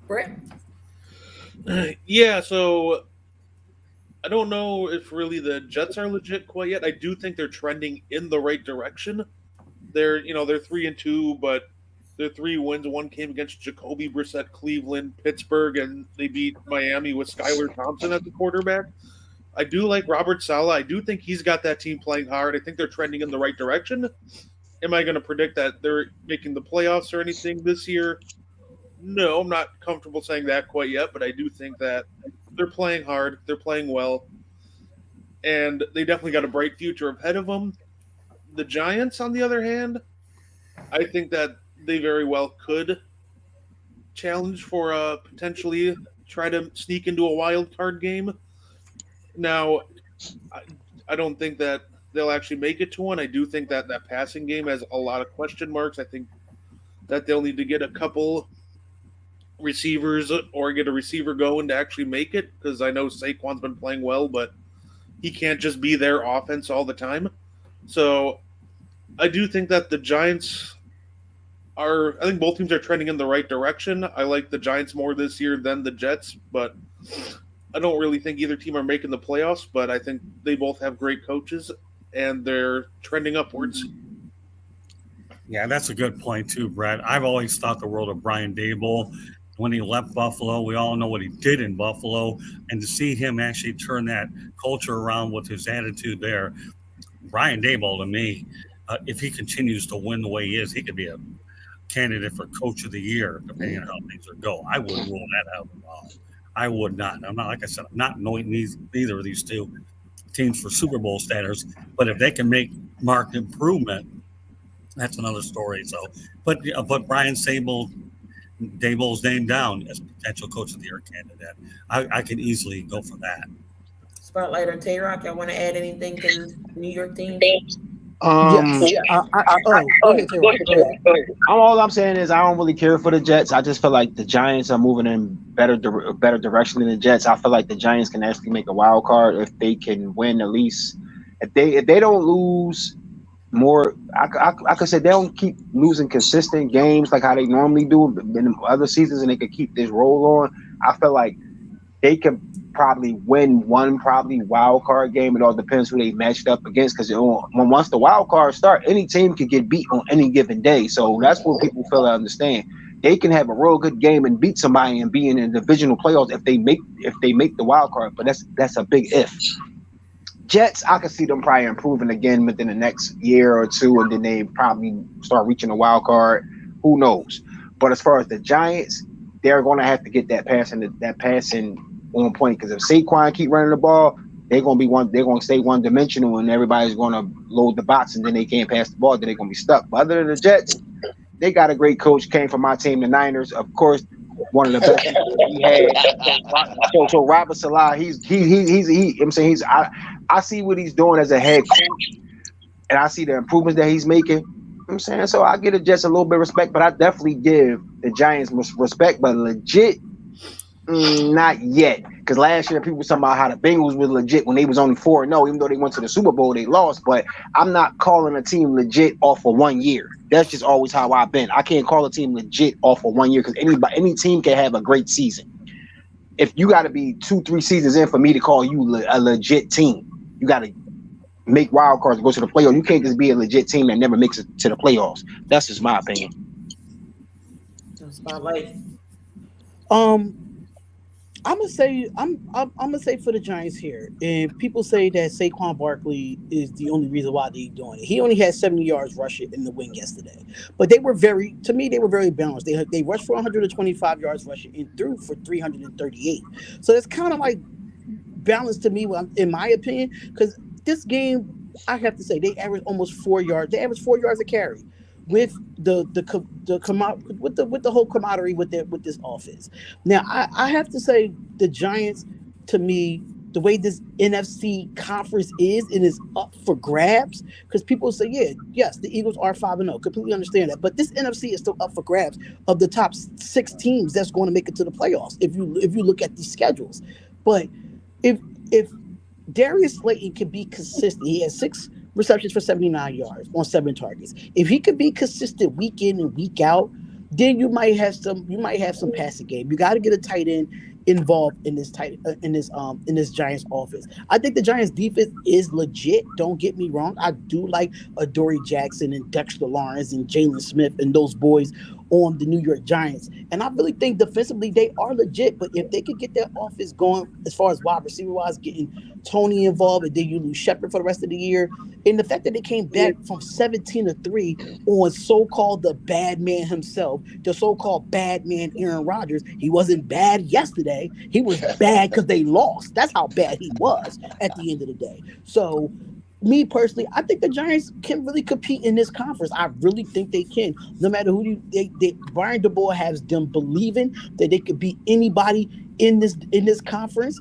Brett? Yeah, so I don't know if really the Jets are legit quite yet. I do think they're trending in the right direction. They're 3-2, but their 3 wins. One came against Jacoby Brissett, Cleveland, Pittsburgh, and they beat Miami with Skylar Thompson at the quarterback. I do like Robert Saleh. I do think he's got that team playing hard. I think they're trending in the right direction. Am I going to predict that they're making the playoffs or anything this year? No, I'm not comfortable saying that quite yet, but I do think that they're playing hard. They're playing well. And they definitely got a bright future ahead of them. The Giants, on the other hand, I think that they very well could challenge for potentially try to sneak into a wild card game. Now, I don't think that they'll actually make it to one. I do think that that passing game has a lot of question marks. I think that they'll need to get a couple receivers or get a receiver going to actually make it, because I know Saquon's been playing well, but he can't just be their offense all the time. So I do think that the Giants I think both teams are trending in the right direction. I like the Giants more this year than the Jets, but I don't really think either team are making the playoffs, but I think they both have great coaches and they're trending upwards. Yeah, that's a good point too, Brett. I've always thought the world of Brian Dable. When he left Buffalo, we all know what he did in Buffalo, and to see him actually turn that culture around with his attitude there, Brian Dable, to me, if he continues to win the way he is, he could be a candidate for Coach of the Year, depending on how things are going. I wouldn't rule that out at all. I would not. I'm not, like I said, I'm not knowing neither of these two teams for Super Bowl status, but if they can make marked improvement, that's another story. So, but Brian Dable's name down as potential Coach of the Year candidate. I can easily go for that. Spotlight on Tay-Rock. Y'all want to add anything to the New York team? Yes. Go ahead, Tay-Rock. Go ahead. All I'm saying is I don't really care for the Jets. I just feel like the Giants are moving in better direction than the Jets. I feel like the Giants can actually make a wild card if they can win at least. If they don't lose more, I could say they don't keep losing consistent games like how they normally do in other seasons, and they could keep this roll on. I feel like they could probably win one wild card game. It all depends who they matched up against, because once the wild cards start, any team can get beat on any given day. So that's what people fail to understand. They can have a real good game and beat somebody and be in the divisional playoffs if they make the wild card, but that's a big if. Jets, I could see them probably improving again within the next year or two, and then they probably start reaching a wild card. Who knows? But as far as the Giants, they're going to have to get that passing on point, because if Saquon keep running the ball, they're going to stay one dimensional, and everybody's going to load the box, and then they can't pass the ball. Then they're going to be stuck. But other than the Jets, they got a great coach. Came from my team, the Niners, of course. One of the best we had. So Robert Saleh, I see what he's doing as a head coach, and I see the improvements that he's making. I'm saying, so I give the Jets a little bit of respect, but I definitely give the Giants respect, but legit, not yet. Because last year people were talking about how the Bengals were legit when they was only 4-0, even though they went to the Super Bowl, they lost. But I'm not calling a team legit off of 1 year. That's just always how I've been. I can't call a team legit off of 1 year because any team can have a great season. If you got to be 2-3 seasons in for me to call you a legit team, you got to make wild cards and go to the playoffs. You can't just be a legit team that never makes it to the playoffs. That's just my opinion. Spotlight. I'm gonna say for the Giants here, and people say that Saquon Barkley is the only reason why they're doing it. He only had 70 yards rushing in the win yesterday, but they were very balanced. They rushed for 125 yards rushing and threw for 338. So it's kind of like balanced to me, in my opinion, because this game, I have to say, they averaged almost 4 yards. They averaged 4 yards a carry with with the whole camaraderie with this offense. Now, I have to say the Giants, to me, the way this NFC conference is, it is up for grabs because people say, yes, the Eagles are 5-0. Completely understand that, but this NFC is still up for grabs of the top 6 teams that's going to make it to the playoffs. If you look at these schedules, but if Darius Slayton can be consistent, he has 6 receptions for 79 yards on 7 targets. If he could be consistent week in and week out, then you might have some passing game. You got to get a tight end involved in this Giants offense. I think the Giants defense is legit. Don't get me wrong. I do like Adoree Jackson and Dexter Lawrence and Jalen Smith and those boys on the New York Giants. And I really think defensively they are legit. But if they could get their offense going as far as wide receiver wise, getting Tony involved, and then you lose Shepard for the rest of the year, and the fact that they came back from 17-3 on so-called the bad man himself, the so-called bad man Aaron Rodgers. He wasn't bad yesterday. He was bad because they lost. That's how bad he was at the end of the day. So, me personally, I think the Giants can really compete in this conference. I really think they can. No matter who Brian DeBoer has them believing that they could beat anybody in this conference,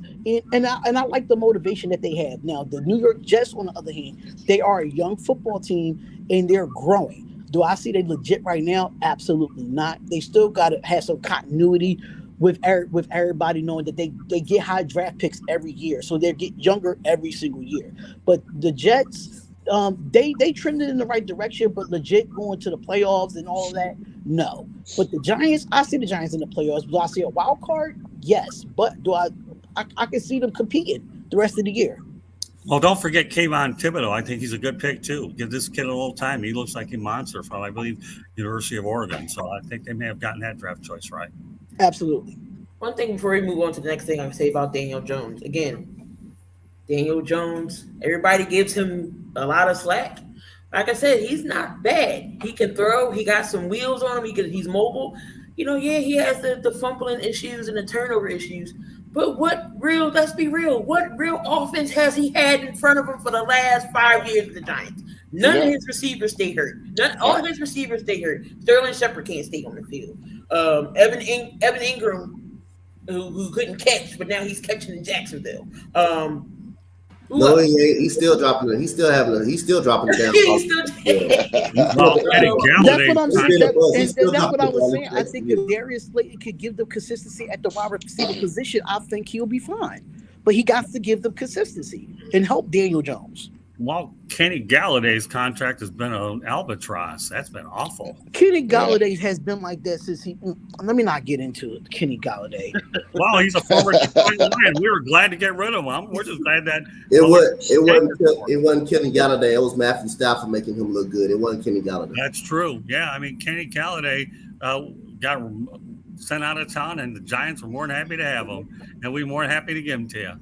and I like the motivation that they have. Now, the New York Jets, on the other hand, they are a young football team and they're growing. Do I see they legit right now? Absolutely not. They still got to have some continuity with everybody knowing that they get high draft picks every year, so they get younger every single year. But the Jets, they trended in the right direction, but legit going to the playoffs and all of that, no. But the Giants, I see the Giants in the playoffs. Do I see a wild card? Yes, but do I can see them competing the rest of the year. Well, don't forget Kayvon Thibodeau. I think he's a good pick too. Give this kid a little time. He looks like a monster from, I believe, University of Oregon. So I think they may have gotten that draft choice right. Absolutely. One thing before we move on to the next thing I would say about Daniel Jones. Again, Daniel Jones, everybody gives him a lot of slack. Like I said, he's not bad. He can throw. He got some wheels on him. He's mobile. He has the fumbling issues and the turnover issues. But let's be real, what real offense has he had in front of him for the last 5 years of the Giants? None of his receivers stay hurt. All of his receivers stay hurt. Sterling Shepard can't stay on the field. Evan Ingram, who couldn't catch, but now he's catching in Jacksonville. No, he ain't. He's still dropping it. He's still dropping it down. That's what I'm saying. That's what I was saying. I think if Darius Slayton could give them consistency at the wide receiver position, I think he'll be fine. But he got to give them consistency and help Daniel Jones. Well, Kenny Galladay's contract has been an albatross. That's been awful. Kenny Galladay has been like that since he. Let me not get into it. Kenny Galladay. Well, he's a former Lion. We were glad to get rid of him. We're just glad that it wasn't Kenny Galladay. It was Matthew Stafford making him look good. It wasn't Kenny Galladay. That's true. Yeah, I mean Kenny Galladay got sent out of town, and the Giants were more than happy to have him, and we were more than happy to give him to you.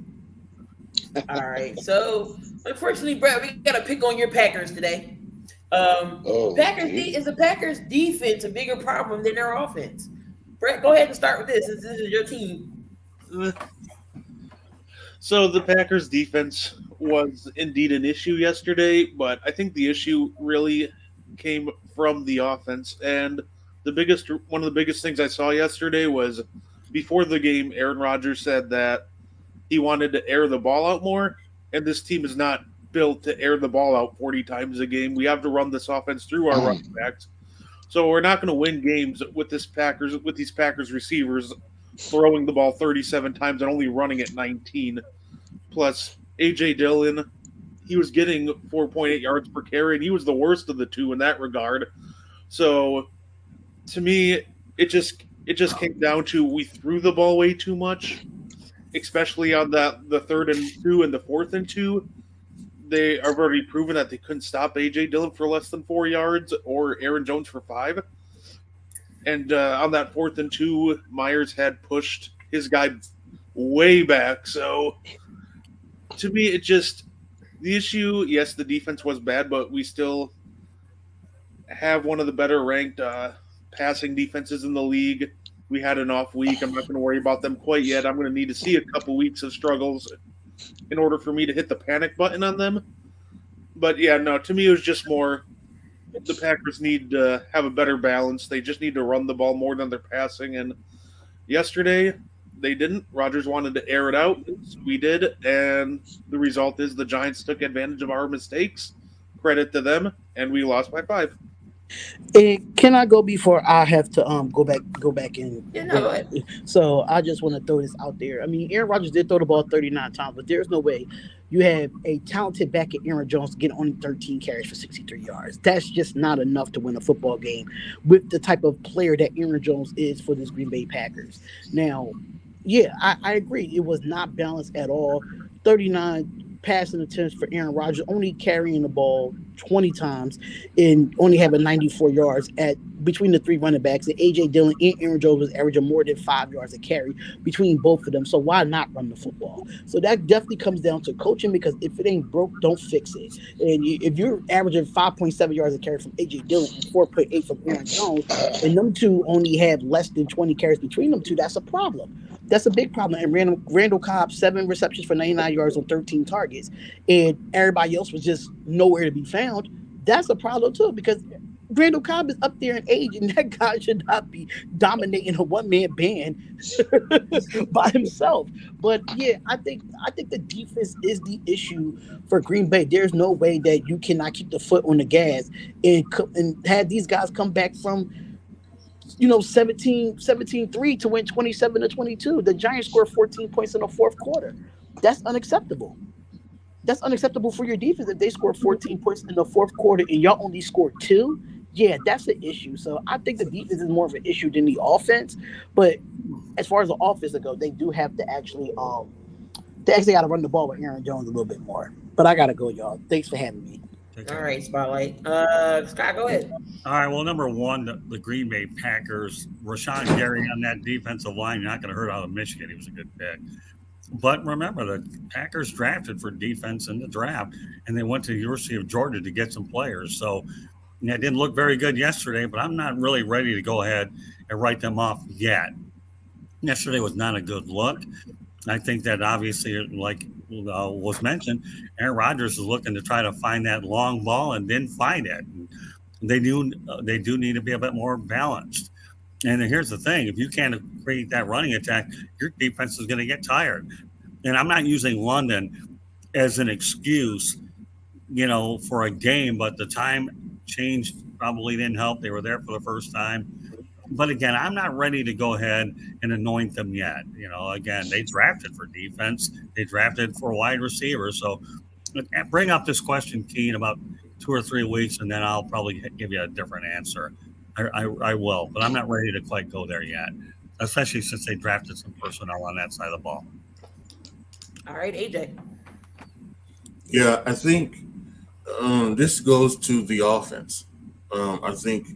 All right. So, unfortunately, Brett, we got to pick on your Packers today. Is the Packers defense a bigger problem than their offense? Brett, go ahead and start with this. This is your team. So the Packers defense was indeed an issue yesterday, but I think the issue really came from the offense. And one of the biggest things I saw yesterday was before the game, Aaron Rodgers said that he wanted to air the ball out more, and this team is not built to air the ball out 40 times a game. We have to run this offense through our running backs. So we're not going to win games with these Packers receivers throwing the ball 37 times and only running it 19. Plus, A.J. Dillon, he was getting 4.8 yards per carry, and he was the worst of the two in that regard. So, to me, it just came down to we threw the ball way too much, especially on the 3rd and 2 and the 4th and 2. They have already proven that they couldn't stop A.J. Dillon for less than 4 yards or Aaron Jones for 5. And on that 4th and 2, Myers had pushed his guy way back. So to me, the issue. Yes, the defense was bad, but we still have one of the better ranked passing defenses in the league. We had an off week. I'm not going to worry about them quite yet. I'm going to need to see a couple weeks of struggles in order for me to hit the panic button on them. But yeah, no, to me it was just more the Packers need to have a better balance. They just need to run the ball more than they're passing. And yesterday, they didn't. Rodgers wanted to air it out. So we did. And the result is the Giants took advantage of our mistakes. Credit to them. And we lost by 5. And can I go before I have to go back and Yeah, no, go ahead. so I just want to throw this out there. I mean, Aaron Rodgers did throw the ball 39 times, but there's no way you have a talented back at Aaron Jones to get only 13 carries for 63 yards. That's just not enough to win a football game with the type of player that Aaron Jones is for this Green Bay Packers. Now, yeah, I agree. It was not balanced at all. 39 passing attempts for Aaron Rodgers, only carrying the ball 20 times and only having 94 yards at between the three running backs. And A.J. Dillon and Aaron Jones was averaging more than 5 yards a carry between both of them. So why not run the football? So that definitely comes down to coaching, because if it ain't broke, don't fix it. And if you're averaging 5.7 yards a carry from A.J. Dillon and 4.8 from Aaron Jones, and them two only have less than 20 carries between them two, that's a problem. That's a big problem. And Randall Cobb, 7 receptions for 99 yards on 13 targets, and everybody else was just nowhere to be found. That's a problem too, because Randall Cobb is up there in age, and that guy should not be dominating a one-man band by himself. But yeah, I think the defense is the issue for Green Bay. There's no way that you cannot keep the foot on the gas and have these guys come back from 17-3 to win 27-22. The Giants scored 14 points in the fourth quarter. That's unacceptable. That's unacceptable for your defense if they scored 14 points in the fourth quarter and y'all only scored 2. Yeah, that's an issue. So I think the defense is more of an issue than the offense. But as far as the offense goes, they do have to actually got to run the ball with Aaron Jones a little bit more. But I gotta go, y'all. Thanks for having me. All right, Spotlight. Scott, go ahead. All right. Well, number one, the Green Bay Packers, Rashawn Gary on that defensive line, you're not going to hurt out of Michigan. He was a good pick. But remember, the Packers drafted for defense in the draft, and they went to the University of Georgia to get some players. So it didn't look very good yesterday, but I'm not really ready to go ahead and write them off yet. Yesterday was not a good look. I think that obviously, like was mentioned, Aaron Rodgers is looking to try to find that long ball and didn't find it. They do need to be a bit more balanced. And here's the thing: if you can't create that running attack, your defense is going to get tired. And I'm not using London as an excuse, for a game, but the time change probably didn't help. They were there for the first time. But again, I'm not ready to go ahead and anoint them yet. Again, they drafted for defense. They drafted for wide receivers. So bring up this question, Key, in about 2 or 3 weeks, and then I'll probably give you a different answer. I will, but I'm not ready to quite go there yet, especially since they drafted some personnel on that side of the ball. All right, AJ. Yeah, I think this goes to the offense. I think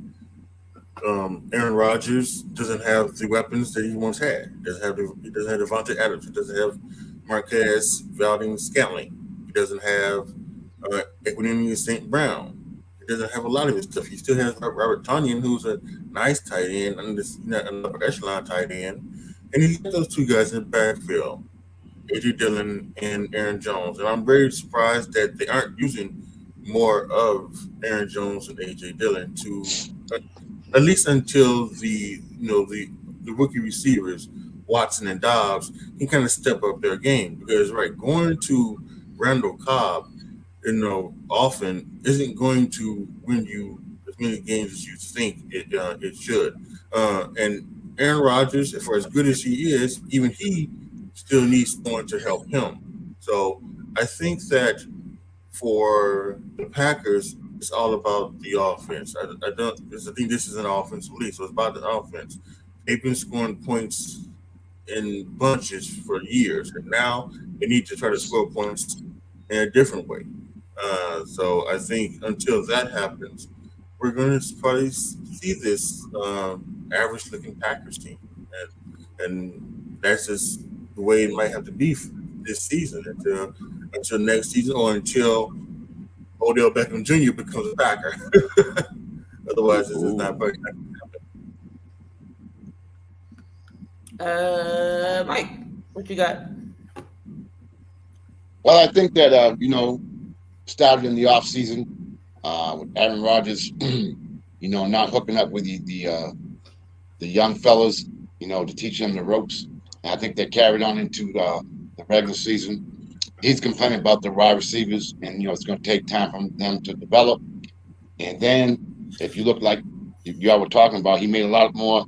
Aaron Rodgers doesn't have the weapons that he once had. He doesn't have Devontae Adams. He doesn't have Marquez Valdez-Scantling. He doesn't have Equinemius St. Brown. He doesn't have a lot of his stuff. He still has Robert Tonyan, who's a nice tight end, an upper echelon tight end. And he's got those two guys in the backfield, A.J. Dillon and Aaron Jones. And I'm very surprised that they aren't using more of Aaron Jones and A.J. Dillon to at least until the rookie receivers, Watson and Dobbs, can kind of step up their game. Because going to Randall Cobb, often isn't going to win you as many games as you think it should. And Aaron Rodgers, for as good as he is, even he still needs someone to help him. So I think that for the Packers, it's all about the offense. I don't. I think this is an offensive league, so it's about the offense. They've been scoring points in bunches for years, and now they need to try to score points in a different way. So I think until that happens, we're going to probably see this average-looking Packers team, and that's just the way it might have to be this season until next season or until Odell Beckham Jr. becomes a Packer. Otherwise, this is not going to happen. Mike, what you got? Well, I think that started in the off season with Aaron Rodgers, not hooking up with the young fellas, to teach them the ropes. And I think they carried on into the regular season. He's complaining about the wide receivers, and it's going to take time for them to develop. And then, if you look like y'all were talking about, he made a lot more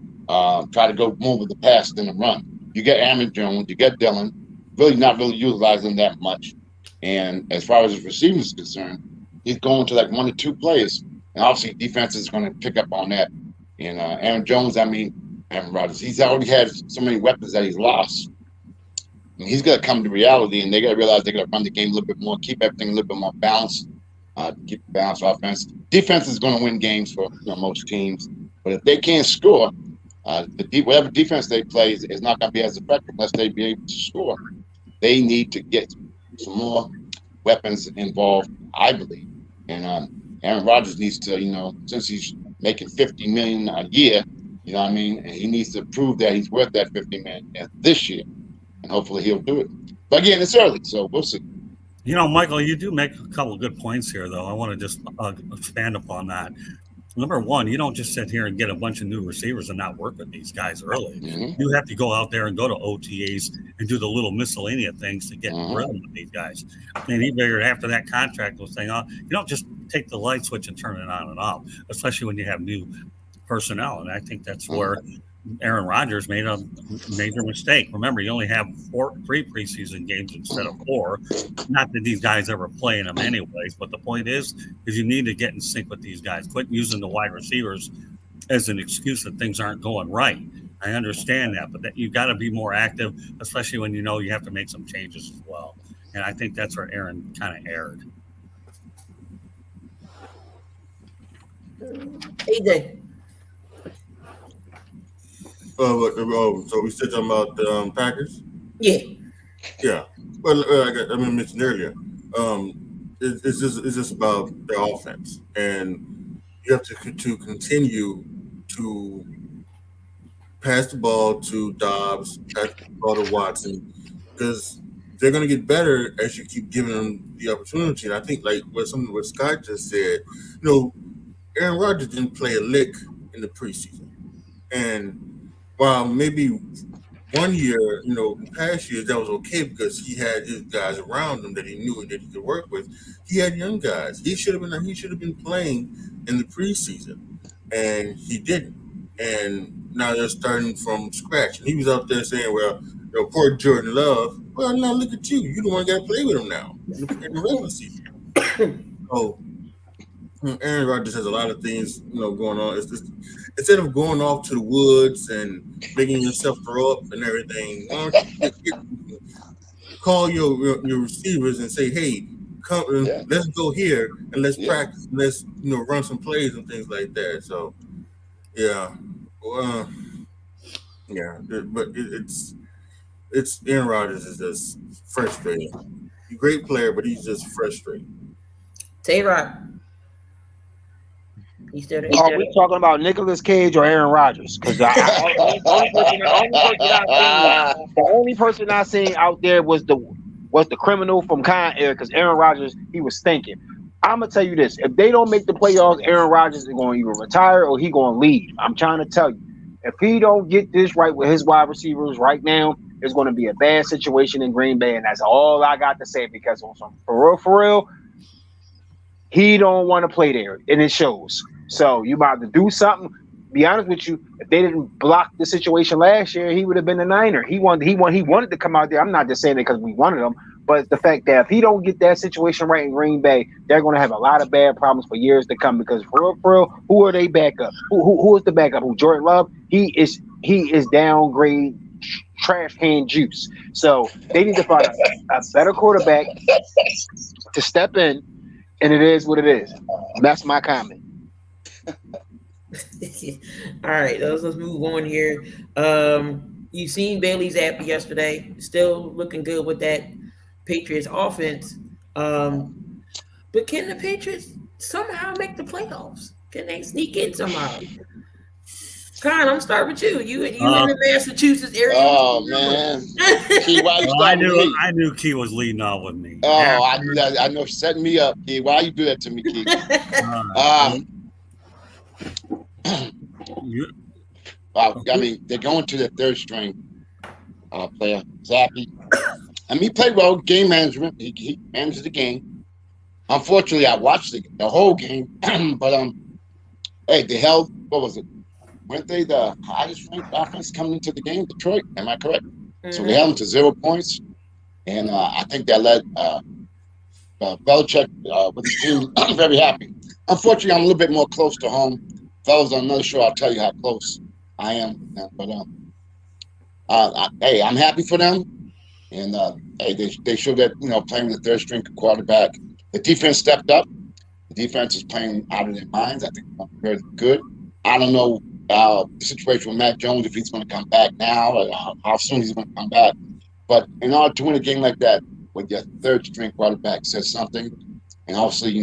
try to go more with the pass than the run. You get Aaron Jones, you get Dylan, really not really utilizing that much. And as far as his receiving is concerned, he's going to like 1 or 2 players, and obviously defense is going to pick up on that. And Aaron Rodgers, he's already had so many weapons that he's lost. And he's got to come to reality, and they got to realize they got to run the game a little bit more, keep everything a little bit more balanced, keep the balanced offense. Defense is going to win games for most teams, but if they can't score, whatever defense they play is not going to be as effective unless they be able to score. They need to get some more weapons involved, I believe. And Aaron Rodgers needs to, since he's making $50 million a year, and he needs to prove that he's worth that $50 million this year. And hopefully he'll do it. But again, it's early, so we'll see. Michael, you do make a couple of good points here, though. I want to just expand upon that. Number one, you don't just sit here and get a bunch of new receivers and not work with these guys early. Mm-hmm. You have to go out there and go to OTAs and do the little miscellaneous things to get rhythm with these guys. And he figured after that contract was saying, you don't just take the light switch and turn it on and off, especially when you have new personnel. And I think that's where Aaron Rodgers made a major mistake. Remember, you only have 3 preseason games instead of 4. Not that these guys ever play in them anyways, but the point is you need to get in sync with these guys. Quit using the wide receivers as an excuse that things aren't going right. I understand that, but that you got to be more active, especially when you have to make some changes as well. And I think that's where Aaron kind of erred. AJ. So we still talking about the Packers? Yeah. Yeah. Well, I mentioned earlier, it's just about the offense, and you have to continue to pass the ball to Dobbs, pass the ball to Watson, because they're going to get better as you keep giving them the opportunity. And I think like what Scott just said, Aaron Rodgers didn't play a lick in the preseason, and while maybe 1 year, in past years, that was okay because he had his guys around him that he knew and that he could work with. He had young guys. He should have been playing in the preseason, and he didn't. And now they're starting from scratch. And he was out there saying, "Well, poor Jordan Love. Well, now look at you. You're the one got to play with him now in the regular season." So Aaron Rodgers has a lot of things, going on. It's just, instead of going off to the woods and making yourself throw up and everything, call your receivers and say, "Hey, come, let's go here and let's practice. And let's run some plays and things like that." So, but it's Aaron Rodgers is just frustrating. He's a great player, but he's just frustrating. Tay-Rock. Are we talking about Nicolas Cage or Aaron Rodgers? Because the only person I seen out there was the criminal from Con Air, because Aaron Rodgers, he was thinking. I'm gonna tell you this: if they don't make the playoffs, Aaron Rodgers is going to either retire or he going to leave. I'm trying to tell you, if he don't get this right with his wide receivers right now, it's going to be a bad situation in Green Bay, and that's all I got to say. Because for real, he don't want to play there, and it shows. So you about to do something. be honest with you, if they didn't block the situation last year, he would have been a Niner. He wanted to come out there. I'm not just saying it because we wanted him, but it's the fact that if he don't get that situation right in Green Bay, they're going to have a lot of bad problems for years to come. Because for real, who are they backup? Who is the backup? Who Jordan Love? He is downgrade trash can juice. So they need to find a better quarterback to step in, and it is what it is. That's my comment. All right, let's move on here. You've seen Bailey Zappi yesterday, still looking good with that Patriots offense. But can the Patriots somehow make the playoffs? Can they sneak in somehow? Con, I'm starting with you. You in the Massachusetts area. Oh man, Key, why you I starting with me? knew Key was leading off with me. Oh, I know, setting me up, Key. Why you do that to me, Key? I mean, they're going to the third string player, Zappi. I mean, he played well, game management. He managed the game. Unfortunately, I watched the whole game, but hey, they held. What was it? Weren't they the highest ranked offense coming into the game? Detroit, am I correct? Mm-hmm. So they held them to 0 points, and I think that led Belichick with his team very happy. Unfortunately, I'm a little bit more close to home. Fellas, on another show, I'll tell you how close I am. But hey, I'm happy for them, and hey, they showed that playing with the third string quarterback. The defense stepped up. The defense is playing out of their minds. I think they're very good. I don't know the situation with Matt Jones, if he's going to come back now, or how soon he's going to come back. But in order to win a game like that, with your third string quarterback says something, and obviously,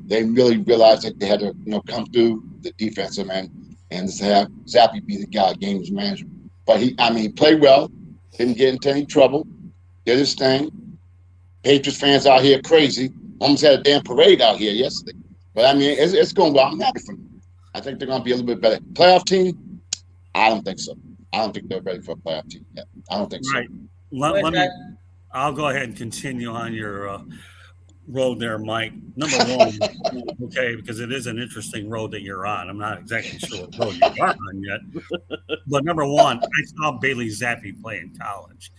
they really realized that they had to, come through the defensive end and to have Zappi be the guy, games manager. But he played well, didn't get into any trouble, did his thing. Patriots fans out here crazy, almost had a damn parade out here yesterday. But I mean, it's going well. I'm happy for them. I think they're going to be a little bit better. Playoff team? I don't think so. I don't think they're ready for a playoff team yet. I don't think so. Right. I'll go ahead and continue on your road there, Mike. Number one, okay, because it is an interesting road that you're on. I'm not exactly sure what road you are on yet. But number one, I saw Bailey Zappi play in college.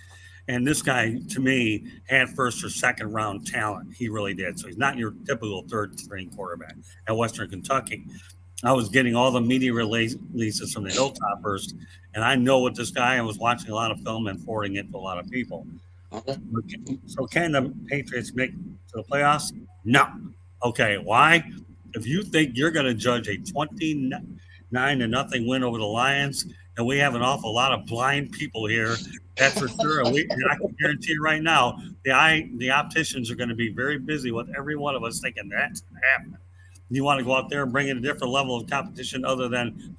And this guy, to me, had first or second round talent. He really did. So he's not your typical third string quarterback at Western Kentucky. I was getting all the media releases from the Hilltoppers, and I know what this guy. I was watching a lot of film and forwarding it to a lot of people. Okay. So can the Patriots make to the playoffs? No. Okay. Why? If you think you're going to judge a 29-0 win over the Lions, and we have an awful lot of blind people here, that's for sure. And I can guarantee you right now, the opticians are going to be very busy with every one of us thinking that's going to happen. You want to go out there and bring in a different level of competition other than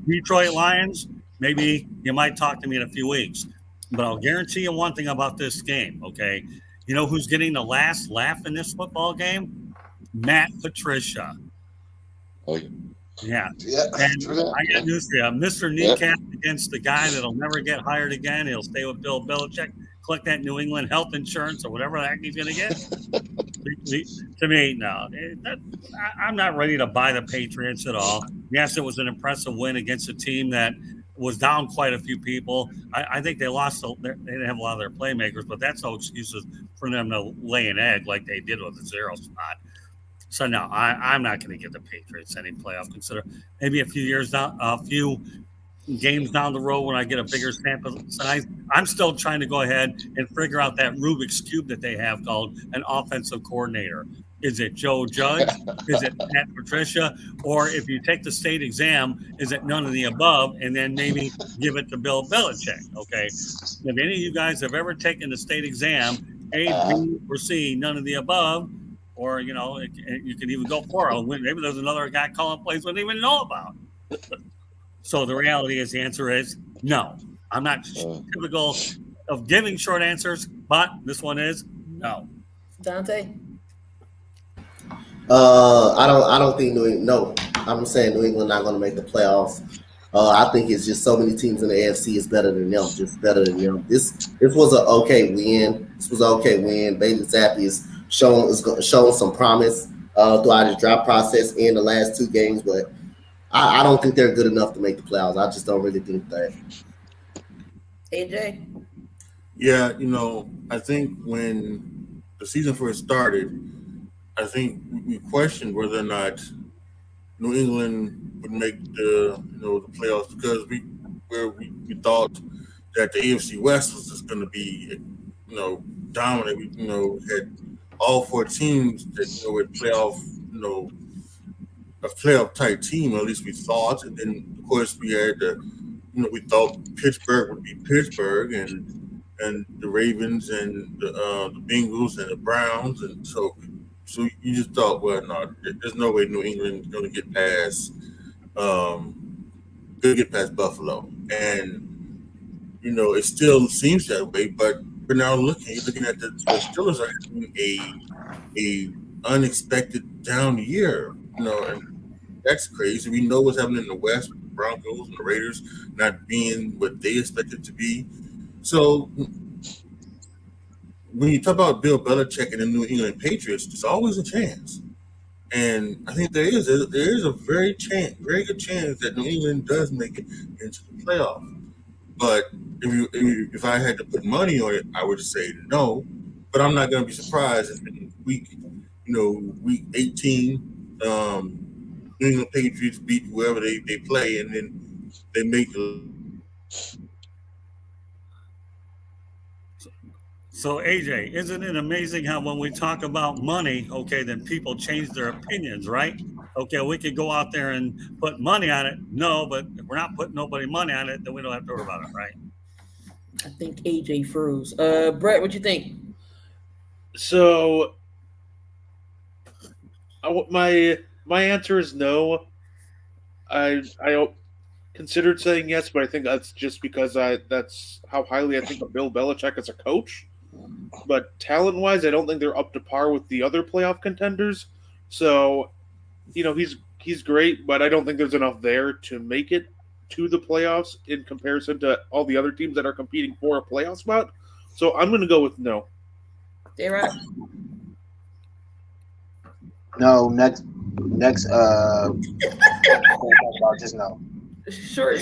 Detroit Lions, maybe you might talk to me in a few weeks. But I'll guarantee you one thing about this game, okay? You know who's getting the last laugh in this football game? Matt Patricia. Oh, yeah. And I got news for you. Mr. Kneecap against the guy that'll never get hired again. He'll stay with Bill Belichick, collect that New England health insurance or whatever the heck he's going to get. To me, no. I'm not ready to buy the Patriots at all. Yes, it was an impressive win against a team that was down quite a few people. I think they lost. They didn't have a lot of their playmakers, but that's no excuses for them to lay an egg like they did with the 0 spot. So no, I'm not going to give the Patriots any playoff. Consider maybe a few games down the road when I get a bigger sample size. I'm still trying to go ahead and figure out that Rubik's Cube that they have called an offensive coordinator. Is it Joe Judge? Is it Matt Patricia? Or if you take the state exam, is it none of the above? And then maybe give it to Bill Belichick, okay? If any of you guys have ever taken the state exam, A, B, or C, none of the above, or, you can even go for it. Maybe there's another guy calling plays we don't even know about. So the reality is the answer is no. I'm not typical of giving short answers, but this one is no. Dante? I don't think New England. No, I'm saying New England not going to make the playoffs. I think it's just so many teams in the AFC is better than them. Just better than them. This was an okay win. Bailey Zappi is showing some promise throughout his draft process in the last 2 games, but I don't think they're good enough to make the playoffs. I just don't really think that. AJ. Yeah, I think when the season first started, I think we questioned whether or not New England would make the playoffs because we thought that the AFC West was just going to be dominant. We had all four teams that would playoff a playoff type team, at least we thought. And then of course we had we thought Pittsburgh would be Pittsburgh and the Ravens and the Bengals and the Browns, and so you just thought, well, no, there's no way New England's going to get past Buffalo, and it still seems that way. But we're now looking at the Steelers are having a unexpected down year, and that's crazy. We know what's happening in the West with the Broncos and the Raiders not being what they expected to be. So when you talk about Bill Belichick and the New England Patriots, there's always a chance. And I think there is a very good chance that New England does make it into the playoff. But if I had to put money on it, I would say no. But I'm not going to be surprised if in week 18, New England Patriots beat whoever they play, and then they make the. So AJ, isn't it amazing how when we talk about money, okay, then people change their opinions, right? Okay, we could go out there and put money on it. No, but if we're not putting nobody money on it, then we don't have to worry about it, right? I think AJ froze. Brett, what you think? So, my answer is no. I considered saying yes, but I think that's just because that's how highly I think of Bill Belichick as a coach. But talent-wise, I don't think they're up to par with the other playoff contenders. So, he's great, but I don't think there's enough there to make it to the playoffs in comparison to all the other teams that are competing for a playoff spot. So I'm going to go with no. J-Rock? No, next just no. Sure. I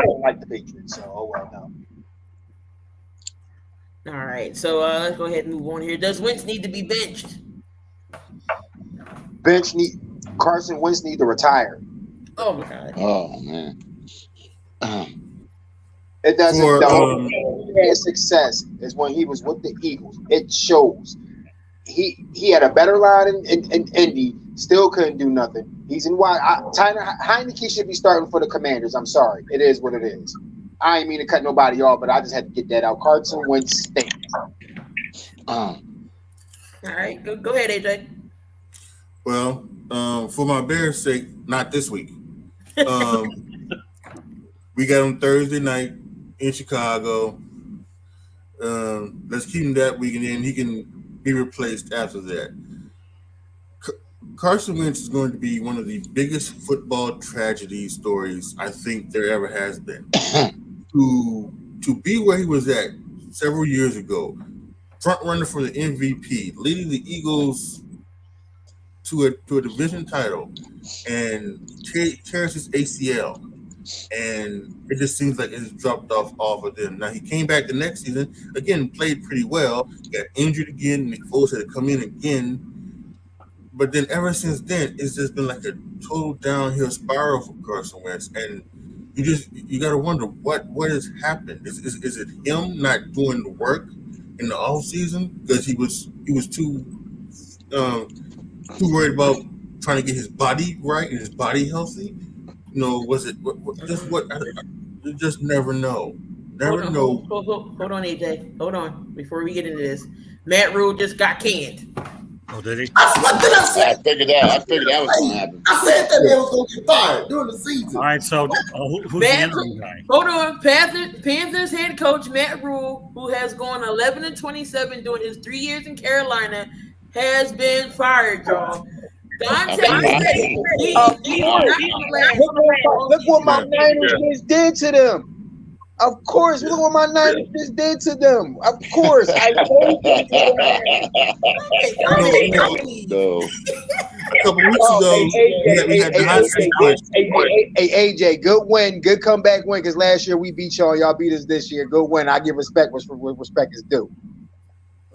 don't like the Patriots, so no. All right, so let's go ahead and move on here. Does Wentz need to be benched? Carson Wentz need to retire. Oh my God. Oh man. It doesn't. The only had success is when he was with the Eagles. It shows. He had a better line in Indy. Still couldn't do nothing. He's in why Heineke should be starting for the Commanders. I'm sorry. It is what it is. I ain't mean to cut nobody off, but I just had to get that out. Carson Wentz stinks. All right, go ahead, AJ. Well, for my Bears' sake, not this week. We got him Thursday night in Chicago. Let's keep him that week, and then he can be replaced after that. Carson Wentz is going to be one of the biggest football tragedy stories I think there ever has been. To be where he was at several years ago, front runner for the MVP, leading the Eagles to a division title, and tears his ACL, and it just seems like it's dropped off of them. Now he came back the next season again, played pretty well, got injured again. Nick Foles had to come in again, but then ever since then, it's just been like a total downhill spiral for Carson Wentz, and you got to wonder what has happened. Is it him not doing the work in the off season because he was too worried about trying to get his body right and his body healthy? Was it you just never know. Hold on, AJ. Hold on. Before we get into this, Matt Rule just got canned. Oh, did he? I figured that was going to happen. I said that man was going to get fired during the season. All right, so who's the interim guy? Hold on. Panthers head coach Matt Rule, who has gone 11-27 during his 3 years in Carolina, has been fired, y'all. Look what my Niners just did to them. Of course, look what my Niners just did to them. Of course, I told you. No. a couple of weeks Oh, ago, we had the hot seat question. hey, AJ, good win, good comeback win. Because last year we beat y'all, y'all beat us this year. Good win. I give respect where respect is due.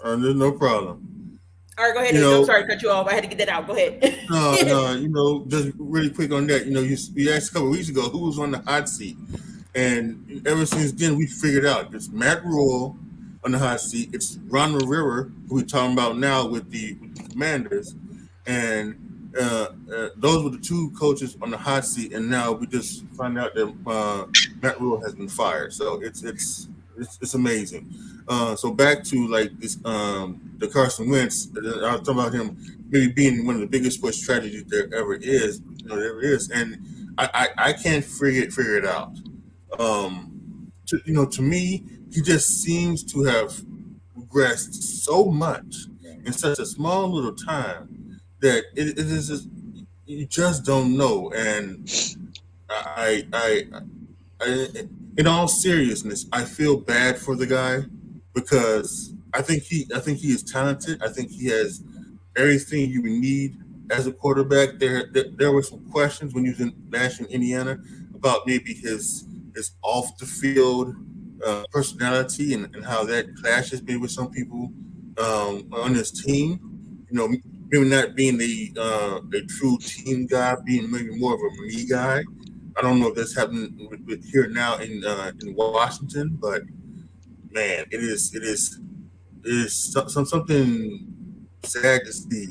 There's no problem. All right, go ahead, You AJ. I'm know, sorry to cut you off. I had to get that out. Go ahead. no, just really quick on that. You asked a couple of weeks ago who was on the hot seat, and ever since then we figured out it's Matt Rule on the hot seat. It's Ron Rivera, who we're talking about now with the Commanders, and those were the two coaches on the hot seat. And now we just find out that Matt Rule has been fired. So it's amazing. So back to like this, the Carson Wentz. I was talking about him maybe being one of the biggest sports tragedies there ever is. And I can't figure it out. To me, he just seems to have regressed so much in such a small little time that it is just, you just don't know. And I, in all seriousness, I feel bad for the guy because I think he is talented. I think he has everything you need as a quarterback. There were some questions when he was last in Indiana about maybe his off the field personality and how that clashes maybe with some people on his team. Maybe not being a true team guy, being maybe more of a me guy. I don't know if that's happening with here now in Washington, but man, it is something sad to see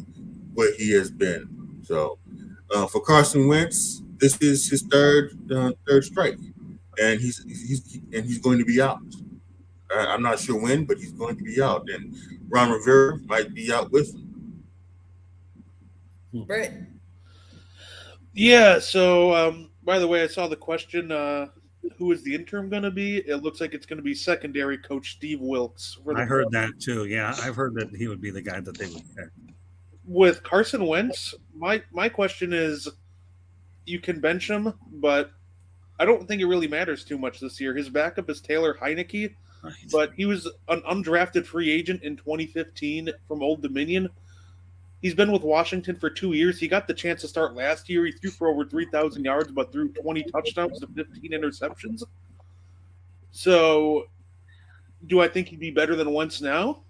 where he has been. So for Carson Wentz, this is his third strike, and he's going to be out. I'm not sure when, but he's going to be out, and Ron Rivera might be out with him. Brett. Yeah. So, by the way, I saw the question. Who is the interim going to be? It looks like it's going to be secondary coach Steve Wilkes. I heard that too. Yeah, I've heard that he would be the guy that they would pick. With Carson Wentz, my question is, you can bench him, but I don't think it really matters too much this year. His backup is Taylor Heineke, Right. but he was an undrafted free agent in 2015 from Old Dominion. He's been with Washington for 2 years. He got the chance to start last year. He threw for over 3,000 yards, but threw 20 touchdowns to 15 interceptions. So, do I think he'd be better than Wentz now?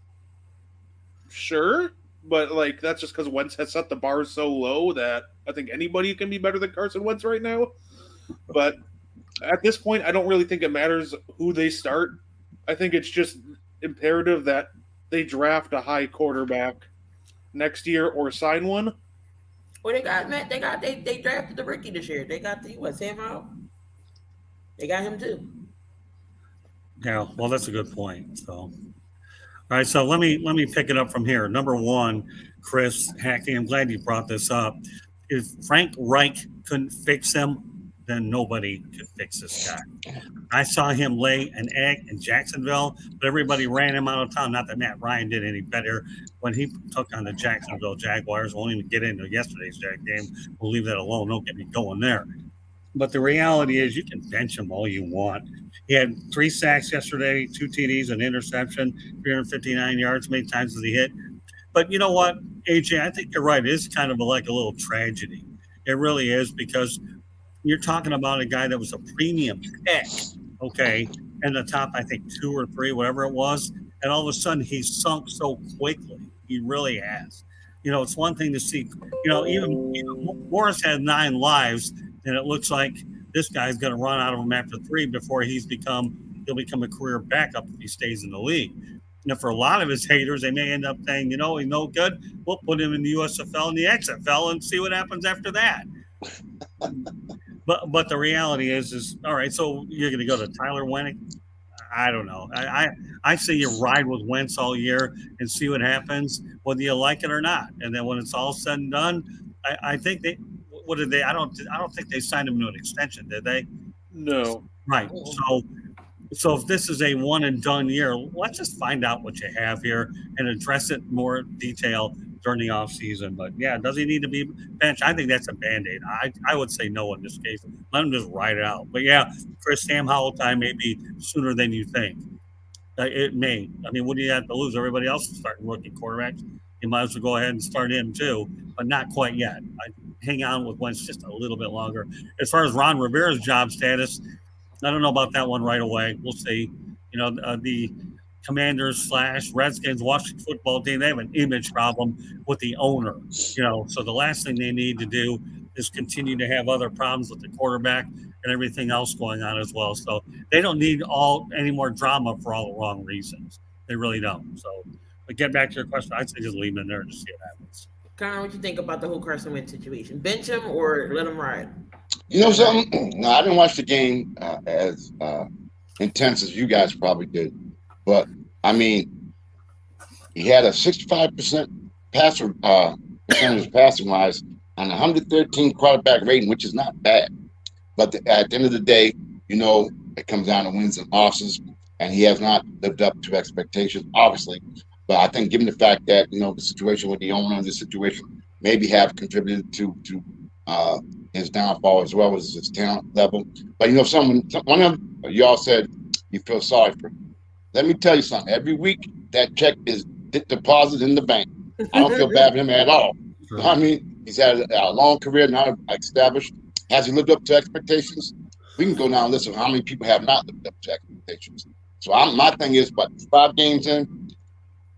Sure. But, that's just because Wentz has set the bar so low that I think anybody can be better than Carson Wentz right now. But at this point, I don't really think it matters who they start. I think it's just imperative that they draft a high quarterback next year or sign one. Well, they got Matt. They drafted the rookie this year. They got Sam Howell. They got him too. Yeah, well, that's a good point. So, all right, so let me pick it up from here. Number one, Chris Hackney. I'm glad you brought this up. If Frank Reich couldn't fix him, then nobody could fix this guy. I saw him lay an egg in Jacksonville, but everybody ran him out of town. Not that Matt Ryan did any better when he took on the Jacksonville Jaguars. Won't even get into yesterday's game. We'll leave that alone. Don't get me going there. But the reality is you can bench him all you want. He had 3 sacks yesterday, 2 TDs, an interception, 359 yards. Many times did he hit? But you know what, AJ, I think you're right. It is kind of like a little tragedy. It really is, because you're talking about a guy that was a premium pick, okay, in the top, I think, 2 or 3, whatever it was. And all of a sudden he's sunk so quickly. He really has. It's one thing to see, even Morris had 9 lives, and it looks like this guy's going to run out of them after 3 before he'll become a career backup if he stays in the league. And for a lot of his haters, they may end up saying, he's no good. We'll put him in the USFL and the XFL and see what happens after that. But the reality is all right. So you're going to go to Tyler Winnick? I don't know. I say you ride with Wentz all year and see what happens, whether you like it or not. And then when it's all said and done, I think they. What did they? I don't think they signed him to an extension, did they? No. Right. So if this is a one and done year, let's just find out what you have here and address it more detail during the off season. But yeah, does he need to be benched? I think that's a Band-Aid. I would say no in this case. Let him just ride it out. But yeah, Chris, Sam Howell time may be sooner than you think. It may. I mean, what do you have to lose? Everybody else is starting rookie quarterbacks. you might as well go ahead and start him too, but not quite yet. I hang on with Wentz just a little bit longer. As far as Ron Rivera's job status, I don't know about that one right away. We'll see. The Commanders / Redskins, Washington football team, they have an image problem with the owner. So the last thing they need to do is continue to have other problems with the quarterback and everything else going on as well. So they don't need any more drama for all the wrong reasons. They really don't. So, but get back to your question, I'd say just leave him in there and just see what happens. Connor, what you think about the whole Carson Wentz situation? Bench him or let him ride? You know something? No, I didn't watch the game as intense as you guys probably did, but I mean, he had a 65% passer percentage passing wise on 113 quarterback rating, which is not bad. But at the end of the day, it comes down to wins and losses, and he has not lived up to expectations, obviously. But I think, given the fact that the situation with the owner and the situation maybe have contributed to his downfall as well as his talent level. But one of y'all said you feel sorry for him. Let me tell you something. Every week that check is deposited in the bank. I don't feel bad for him at all. Sure. I mean, he's had a long career now established. Has he lived up to expectations? We can go down and list of how many people have not lived up to expectations. So my thing is, but 5 games in,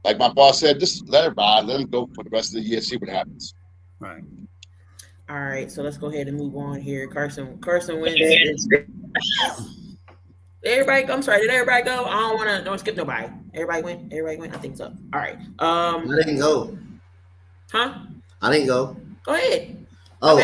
like my boss said, just let it ride, let him go for the rest of the year, see what happens. Right. All right, so let's go ahead and move on here. Carson Wentz. Everybody, I'm sorry. Did everybody go? I don't want to skip nobody. Everybody went. I think so. All right. I didn't go. Huh? I didn't go. Go ahead. Oh,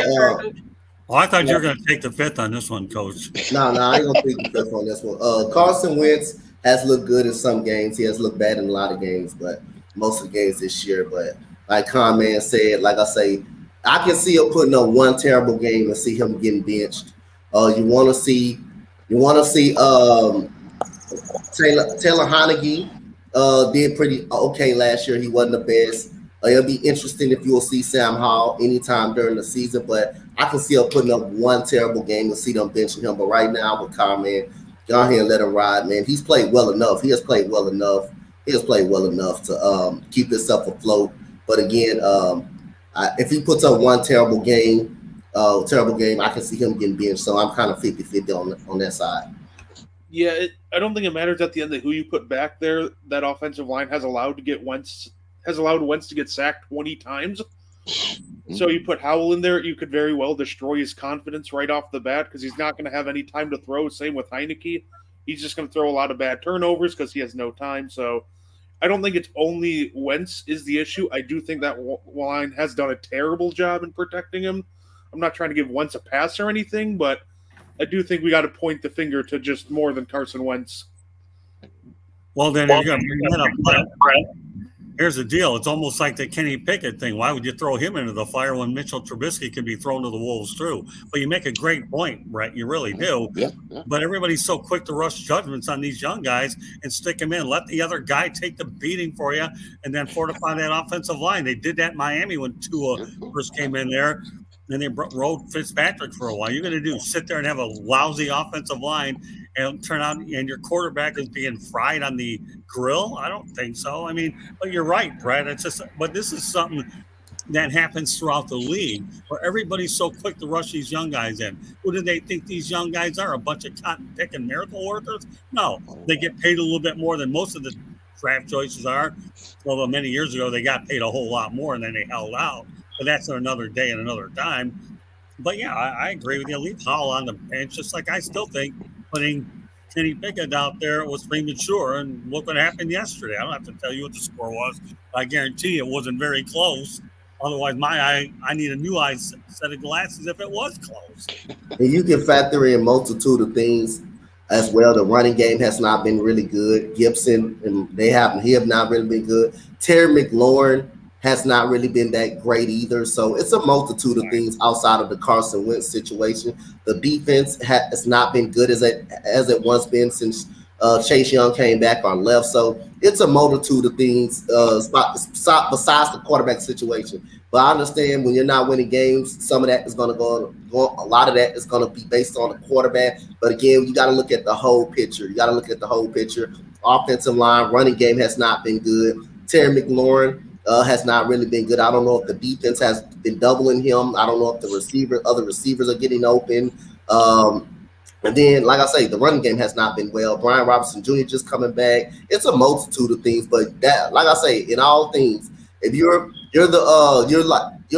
Well, I thought you were going to take the 5th on this one, Coach. No, I ain't gonna take the 5th on this one. Carson Wentz has looked good in some games. He has looked bad in a lot of games, but most of the games this year. But like Conman said, like I say, I can see him putting up one terrible game and see him getting benched. You want to see Taylor Heineke did pretty okay last year. He wasn't the best. It'll be interesting if you'll see Sam Howell anytime during the season, but I can see him putting up one terrible game and see them benching him. But right now with Carman, go ahead and let him ride, man. He's played well enough. He has played well enough to keep himself afloat. But again, if he puts up one terrible game, I can see him getting benched. So I'm kind of 50-50 on that side. Yeah, I don't think it matters at the end of who you put back there. That offensive line has allowed Wentz to get sacked 20 times. So you put Howell in there, you could very well destroy his confidence right off the bat because he's not going to have any time to throw. Same with Heineke. He's just going to throw a lot of bad turnovers because he has no time. So I don't think it's only Wentz is the issue. I do think that line has done a terrible job in protecting him. I'm not trying to give Wentz a pass or anything, but I do think we got to point the finger to just more than Carson Wentz. Well, then you're going to bring that up. Here's the deal. It's almost like the Kenny Pickett thing. Why would you throw him into the fire when Mitchell Trubisky can be thrown to the wolves too? But you make a great point, Brett. You really do. Yeah. But everybody's so quick to rush judgments on these young guys and stick them in. Let the other guy take the beating for you and then fortify that offensive line. They did that in Miami when Tua first came in there. And they rode Fitzpatrick for a while. You're going to do sit there and have a lousy offensive line and turn out and your quarterback is being fried on the grill? I don't think so. I mean, but you're right, Brett. But this is something that happens throughout the league where everybody's so quick to rush these young guys in. Who do they think these young guys are? A bunch of cotton picking miracle workers? No, they get paid a little bit more than most of the draft choices are. Although many years ago they got paid a whole lot more and then they held out. But that's another day and another time. But yeah, I agree with you. Leave Howell on the bench, just like I still think putting Kenny Pickett out there was premature. And look what happened yesterday. I don't have to tell you what the score was. I guarantee it wasn't very close. Otherwise, I need a new set of glasses if it was close. And you can factor in multitude of things as well. The running game has not been really good. Gibson and he have not really been good. Terry McLaurin has not really been that great either. So it's a multitude of things outside of the Carson Wentz situation. The defense has not been good as it once been since Chase Young came back or left. So it's a multitude of things besides the quarterback situation. But I understand when you're not winning games, some of that is going to go. A lot of that is going to be based on the quarterback. But again, you got to look at the whole picture. Offensive line, running game has not been good. Terry McLaurin has not really been good. I don't know if the defense has been doubling him. I don't know if other receivers are getting open. Um, and then, like I say, the running game has not been well. Brian Robinson Jr. just coming back. It's a multitude of things, but that, like I say, in all things, if you're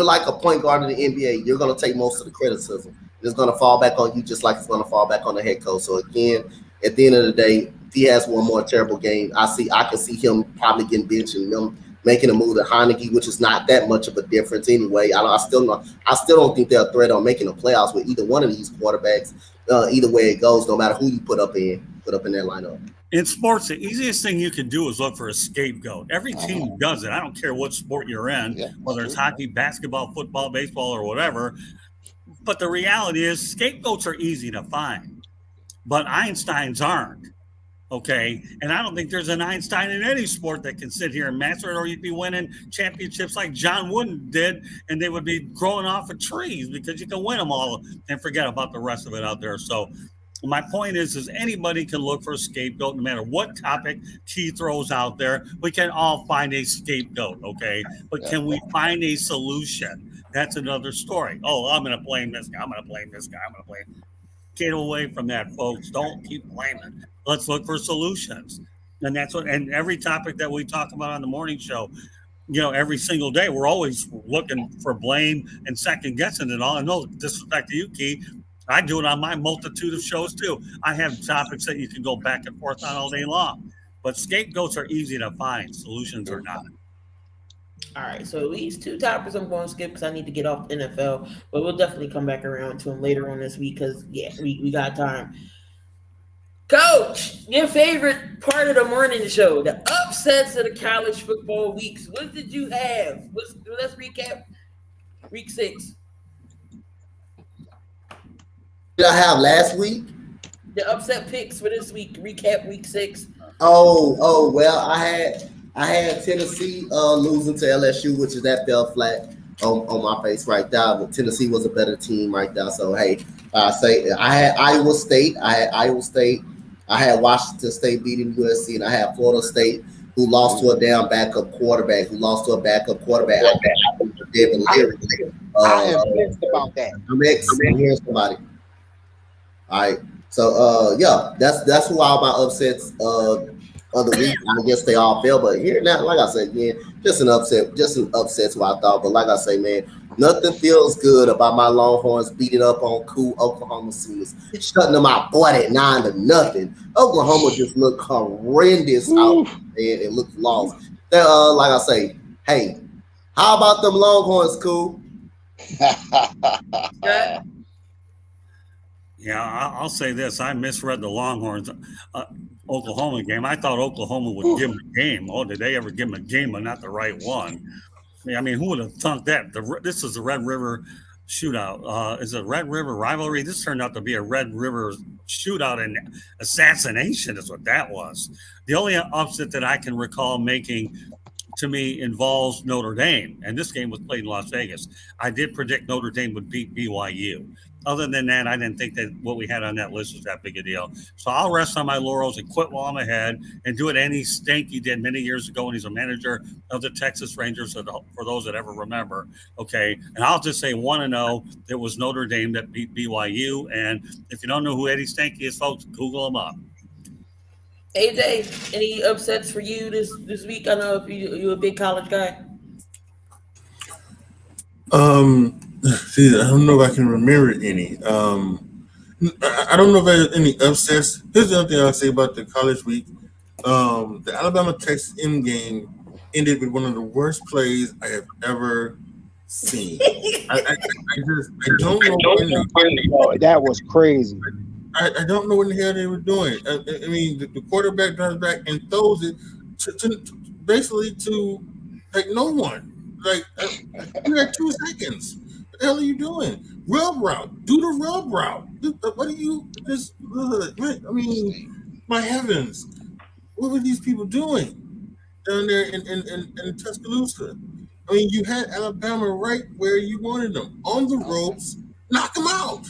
like a point guard in the NBA, you're gonna take most of the criticism. It's gonna fall back on you, just like it's gonna fall back on the head coach. So again, at the end of the day, if he has one more terrible game, I can see him probably getting benched and them making a move to Heineke, which is not that much of a difference anyway. I still don't think they're a threat on making the playoffs with either one of these quarterbacks. Either way it goes, no matter who you put up in that lineup. In sports, the easiest thing you can do is look for a scapegoat. Every team does it. I don't care what sport you're in, whether it's hockey, basketball, football, baseball, or whatever. But the reality is scapegoats are easy to find, but Einsteins aren't. Okay. And I don't think there's an Einstein in any sport that can sit here and master it, or you'd be winning championships like John Wooden did, and they would be growing off of trees because you can win them all and forget about the rest of it out there. So my point is anybody can look for a scapegoat no matter what topic he throws out there. We can all find a scapegoat. Okay. But can we find a solution? That's another story. Oh, I'm going to blame this guy. I'm going to blame this guy. I'm going to blame. Get away from that, folks. Don't keep blaming. Let's look for solutions. And that's what, and every topic that we talk about on the morning show, every single day, we're always looking for blame and second guessing it all. I know disrespect to you, Key. I do it on my multitude of shows too. I have topics that you can go back and forth on all day long. But scapegoats are easy to find. Solutions are not. All right, so these two topics I'm going to skip because I need to get off the NFL, but we'll definitely come back around to them later on this week because, we got time. Coach, your favorite part of the morning show, the upsets of the college football weeks. What did you have? Let's recap week 6. Did I have last week? The upset picks for this week. Recap week 6. Oh, well, I had Tennessee losing to LSU, which is that fell flat on my face right there. But Tennessee was a better team right there. So hey, I had Iowa State. I had Washington State beating USC, and I had Florida State, who lost to a damn backup quarterback. I am pissed about that. I'm hearing somebody. All right. So that's who all my upsets of the week. I guess they all fail, but here now, like I said, again, just an upset's what I thought. But like I say, man, nothing feels good about my Longhorns beating up on cool Oklahoma Sooners, shutting them out, boy, at 9-0. Oklahoma just looked horrendous out, man. It looked lost. Like I say, hey, how about them Longhorns, cool? Yeah, I'll say this. I misread the Longhorns Oklahoma game. I thought Oklahoma would give them a game. Oh, did they ever give them a game, but not the right one? I mean, who would have thunk that? This is the Red River shootout. Is it Red River rivalry? This turned out to be a Red River shootout and assassination is what that was. The only upset that I can recall making, to me, involves Notre Dame, and this game was played in Las Vegas. I did predict Notre Dame would beat BYU. Other than that, I didn't think that what we had on that list was that big a deal. So I'll rest on my laurels and quit while I'm ahead and do it any stink he did many years ago when he's a manager of the Texas Rangers, for those that ever remember. Okay, and I'll just say 1-0. It was Notre Dame that beat BYU. And if you don't know who Eddie Stanky is, folks, Google him up. AJ, any upsets for you this week? I know if you're a big college guy. See, I don't know if I can remember any. I don't know if there's any upsets. Here's the other thing I'll say about the college week. The Alabama-Texas end game ended with one of the worst plays I have ever seen. I don't know. That was crazy. I don't know what the hell they were doing. I mean, the quarterback drives back and throws it to basically to like no one. Like you had 2 seconds. What the hell are you doing? Rub route. Do the rub route. What are you just? I mean, my heavens, what were these people doing down there in Tuscaloosa? I mean, you had Alabama right where you wanted them on the ropes. Knock them out.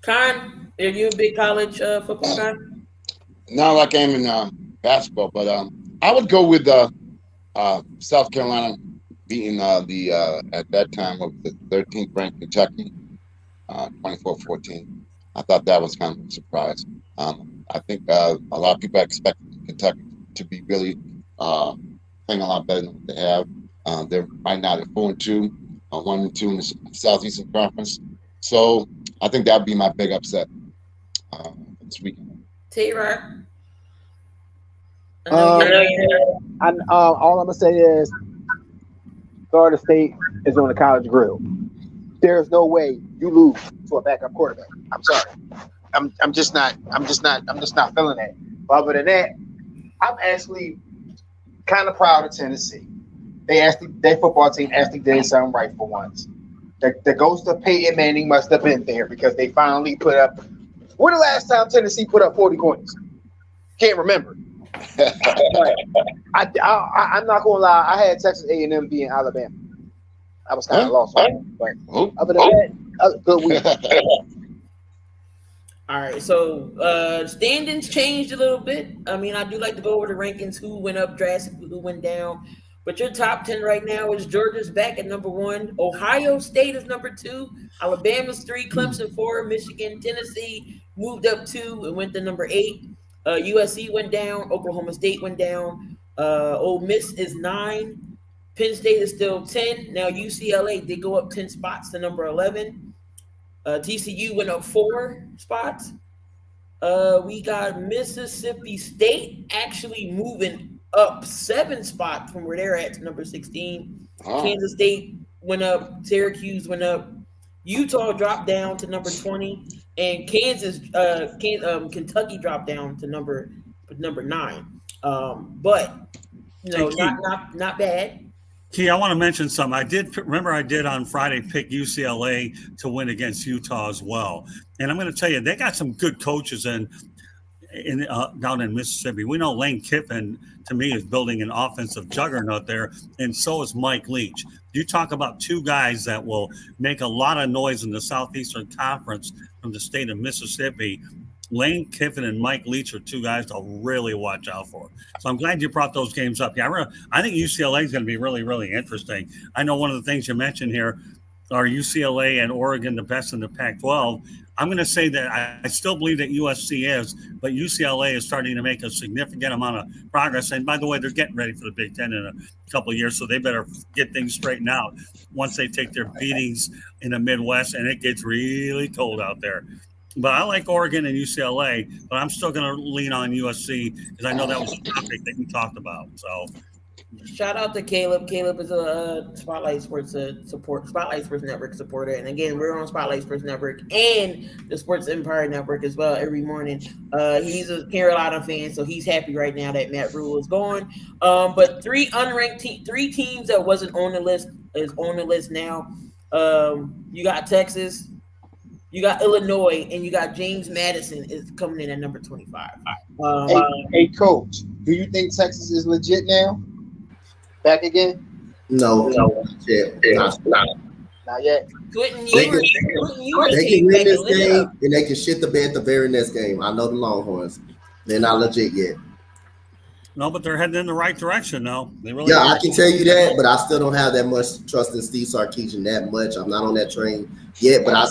Con, are you a big college football guy? Not like I'm in basketball, but I would go with South Carolina beating the at that time of the 13th ranked Kentucky, 24-14. I thought that was kind of a surprise. I think a lot of people expected Kentucky to be really playing a lot better than what they have. They're right now they're 4-2, 1-2 in the Southeastern Conference. So I think that would be my big upset this weekend. T-Rock. All I'm gonna say is Florida State is on the college grill. There's no way you lose to a backup quarterback. I'm sorry. I'm just not feeling that. But other than that, I'm actually kind of proud of Tennessee. Their football team actually did something right for once. The ghost of Peyton Manning must have been there because they finally put up. When the last time Tennessee put up 40 points? Can't remember. I'm not gonna lie. I had Texas A&M being Alabama. I was kind of lost on it, but other than that, good week. All right, so standings changed a little bit. I mean, I do like to go over the rankings, who went up drastically, who went down. But your top 10 right now is Georgia's back at number 1. Ohio State is number 2. Alabama's 3. Clemson 4. Michigan, Tennessee moved up 2 and went to number 8. USC went down. Oklahoma State went down. Ole Miss is 9. Penn State is still 10. Now UCLA did go up 10 spots to number 11. TCU went up 4 spots. We got Mississippi State actually moving up 7 spots from where they're at to number 16. Kansas State went up. Syracuse went up. Utah dropped down to number 20, and Kentucky dropped down to number 9. But not bad. Key, I want to mention something. I did on Friday pick UCLA to win against Utah as well, and I'm going to tell you they got some good coaches down in Mississippi. We know Lane Kiffin, to me, is building an offensive juggernaut there, and so is Mike Leach. You talk about 2 guys that will make a lot of noise in the Southeastern Conference from the state of Mississippi. Lane Kiffin and Mike Leach are 2 guys to really watch out for. So I'm glad you brought those games up. Yeah, I think UCLA is going to be really, really interesting. I know one of the things you mentioned here are UCLA and Oregon the best in the Pac-12. I'm going to say that I still believe that USC is, but UCLA is starting to make a significant amount of progress. And by the way, they're getting ready for the Big Ten in a couple of years, so they better get things straightened out once they take their beatings in the Midwest, and it gets really cold out there. But I like Oregon and UCLA, but I'm still going to lean on USC because I know that was a topic that you talked about. So, shout out to Caleb. Caleb is a Spotlight Sports Network supporter, and again, we're on Spotlight Sports Network and the Sports Empire Network as well every morning. He's a Carolina fan, so he's happy right now that Matt Rule is gone. But 3 unranked 3 teams that wasn't on the list is on the list now. You got Texas. You got Illinois, and you got James Madison is coming in at number 25. Hey, Coach, do you think Texas is legit now? Back again? No. Not yet. They can win this game, and they can shit the bed the very next game. I know the Longhorns. They're not legit yet. No, but they're heading in the right direction now. They really I can tell you that, but I still don't have that much trust in Steve Sarkisian that much. I'm not on that train yet, but I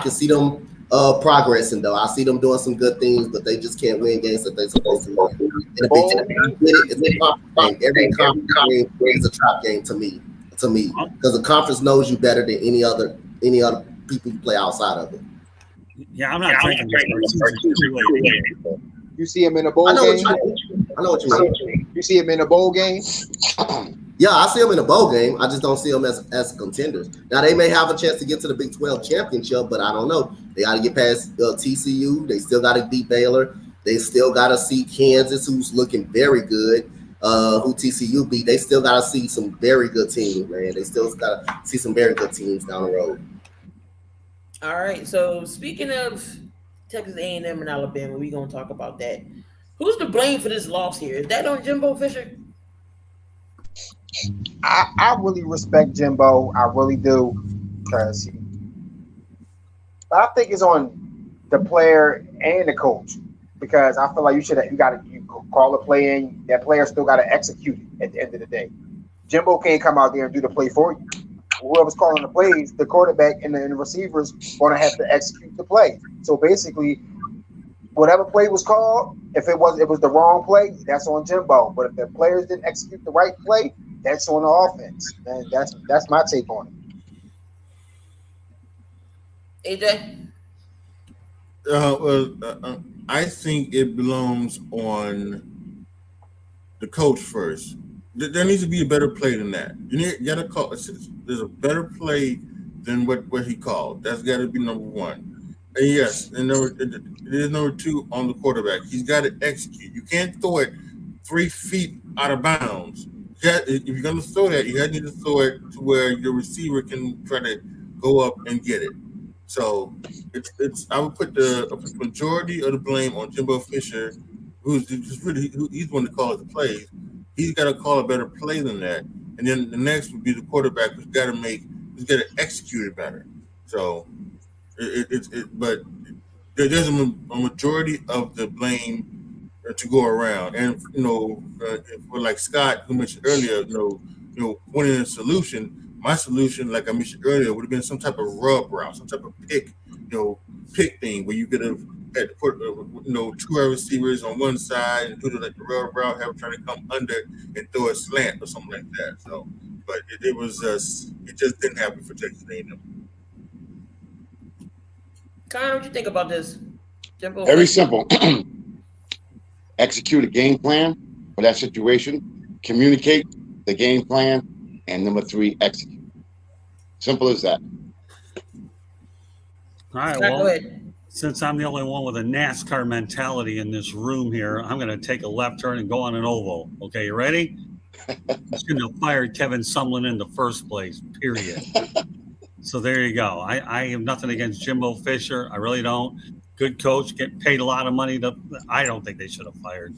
can see them progressing, though. I see them doing some good things, but they just can't win games that they're supposed to win. And it's a conference game. Every conference game is a trap game to me, because the conference knows you better than any other people you play outside of it. Yeah, I'm not drinking this. You see him in a bowl game? I know what you mean. You see him in a bowl game? Yeah, I see them in a bowl game. I just don't see them as contenders. Now, they may have a chance to get to the Big 12 championship, but I don't know. They got to get past TCU. They still got to beat Baylor. They still got to see Kansas, who's looking very good, who TCU beat. They still got to see some very good teams, man. They still got to see some very good teams down the road. All right, so speaking of Texas A&M and Alabama, we're going to talk about that. Who's to blame for this loss here? Is that on Jimbo Fisher? I really respect Jimbo. I really do. But I think it's on the player and the coach, because I feel like you call a play in, that player still got to execute it at the end of the day. Jimbo can't come out there and do the play for you. Whoever's calling the plays, the quarterback and the receivers going to have to execute the play. So basically, whatever play was called, if it was the wrong play, that's on Jimbo. But if the players didn't execute the right play, that's on the offense. And that's my take on it. AJ? I think it belongs on the coach first. There needs to be a better play than that. You got to call. There's a better play than what he called. That's got to be number one. And yes, and it is number two on the quarterback. He's got to execute. You can't throw it 3 feet out of bounds. If you're going to throw that, you need to throw it to where your receiver can try to go up and get it. So it's I would put the majority of the blame on Jimbo Fisher, who's he's one that calls the plays. He's got to call a better play than that, and then the next would be the quarterback who's got to execute it better. So but there's a majority of the blame to go around, and for like Scott who mentioned earlier, winning a solution. My solution, like I mentioned earlier, would have been some type of rub route, some type of pick thing where you could have had to put, two wide receivers on one side and do the rub route, have them trying to come under and throw a slant or something like that. So, but it just didn't happen for Texas A&M. Connor, what you think about this? Jimbo? Very simple. Execute a game plan for that situation. Communicate the game plan. And number three, execute. Simple as that. All right, well, since I'm the only one with a NASCAR mentality in this room here, I'm going to take a left turn and go on an oval. Okay, you ready? He's going to fire Kevin Sumlin in the first place, period. So there you go. I have nothing against Jimbo Fisher. I really don't. Good coach, get paid a lot of money. I don't think they should have fired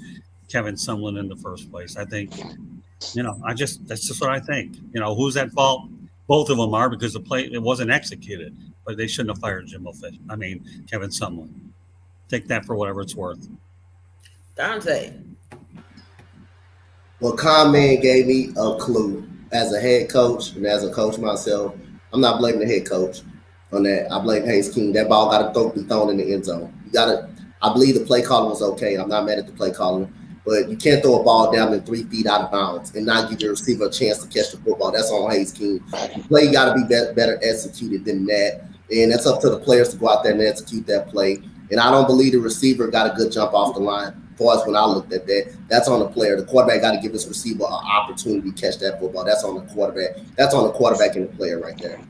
Kevin Sumlin in the first place. I think, that's just what I think. Who's at fault? Both of them are, because it wasn't executed. But they shouldn't have fired Kevin Sumlin. Take that for whatever it's worth. Dante. Well, Con-Man gave me a clue as a head coach and as a coach myself. I'm not blaming the head coach on that. I blame Hayes King. That ball got to be thrown in the end zone. I believe the play calling was okay. I'm not mad at the play calling. But you can't throw a ball down than 3 feet out of bounds and not give your receiver a chance to catch the football. That's on Hayes King. The play got to be better executed than that. And that's up to the players to go out there and execute that play. And I don't believe the receiver got a good jump off the line. As far as when I looked at that, that's on the player. The quarterback got to give his receiver an opportunity to catch that football. That's on the quarterback. That's on the quarterback and the player right there.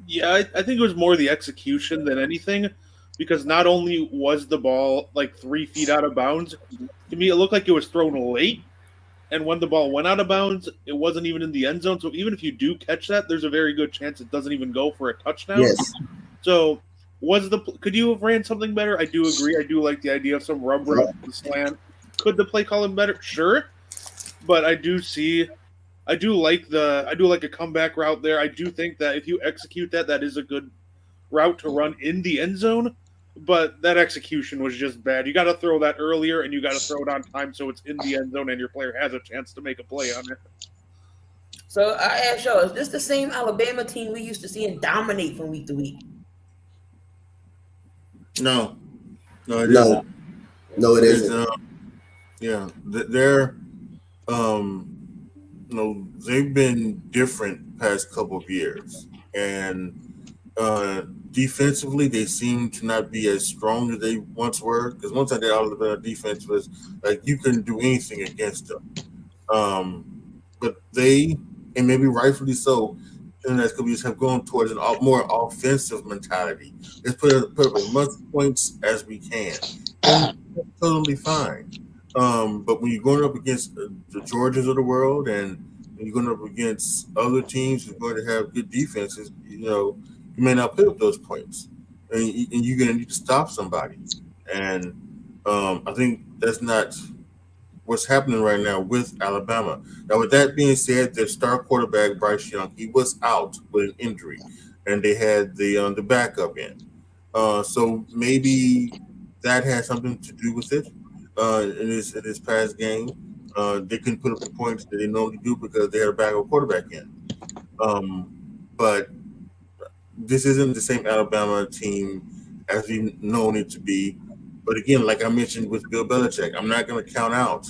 Yeah, I think it was more the execution than anything, because not only was the ball like 3 feet out of bounds, to me it looked like it was thrown late. And when the ball went out of bounds, it wasn't even in the end zone. So even if you do catch that, there's a very good chance it doesn't even go for a touchdown. Yes. So could you have ran something better? I do agree. I do like the idea of some rub route, the slant. Could the play call him better? Sure. But I do like a comeback route there. I do think that if you execute that is a good route to run in the end zone. But that execution was just bad. You got to throw that earlier, and you got to throw it on time so it's in the end zone and your player has a chance to make a play on it. So I ask y'all, is this the same Alabama team we used to see and dominate from week to week? No, it isn't. No, it isn't. They're they've been different past couple of years, and defensively they seem to not be as strong as they once were. Because once I did all of the defense was like you couldn't do anything against them. But they, and maybe rightfully so, in the last couple years have gone towards a more offensive mentality. Let's put up as much points as we can. And that's totally fine. But when you're going up against the Georgias of the world and you're going up against other teams who are going to have good defenses, you may not put up those points. And you're going to need to stop somebody. And I think that's not what's happening right now with Alabama. Now, with that being said, their star quarterback, Bryce Young, he was out with an injury. And they had the backup in. So maybe that had something to do with it. In his past game. They couldn't put up the points that they normally do because they had a backup quarterback in. But this isn't the same Alabama team as we've known it to be. But again, like I mentioned with Bill Belichick, I'm not going to count out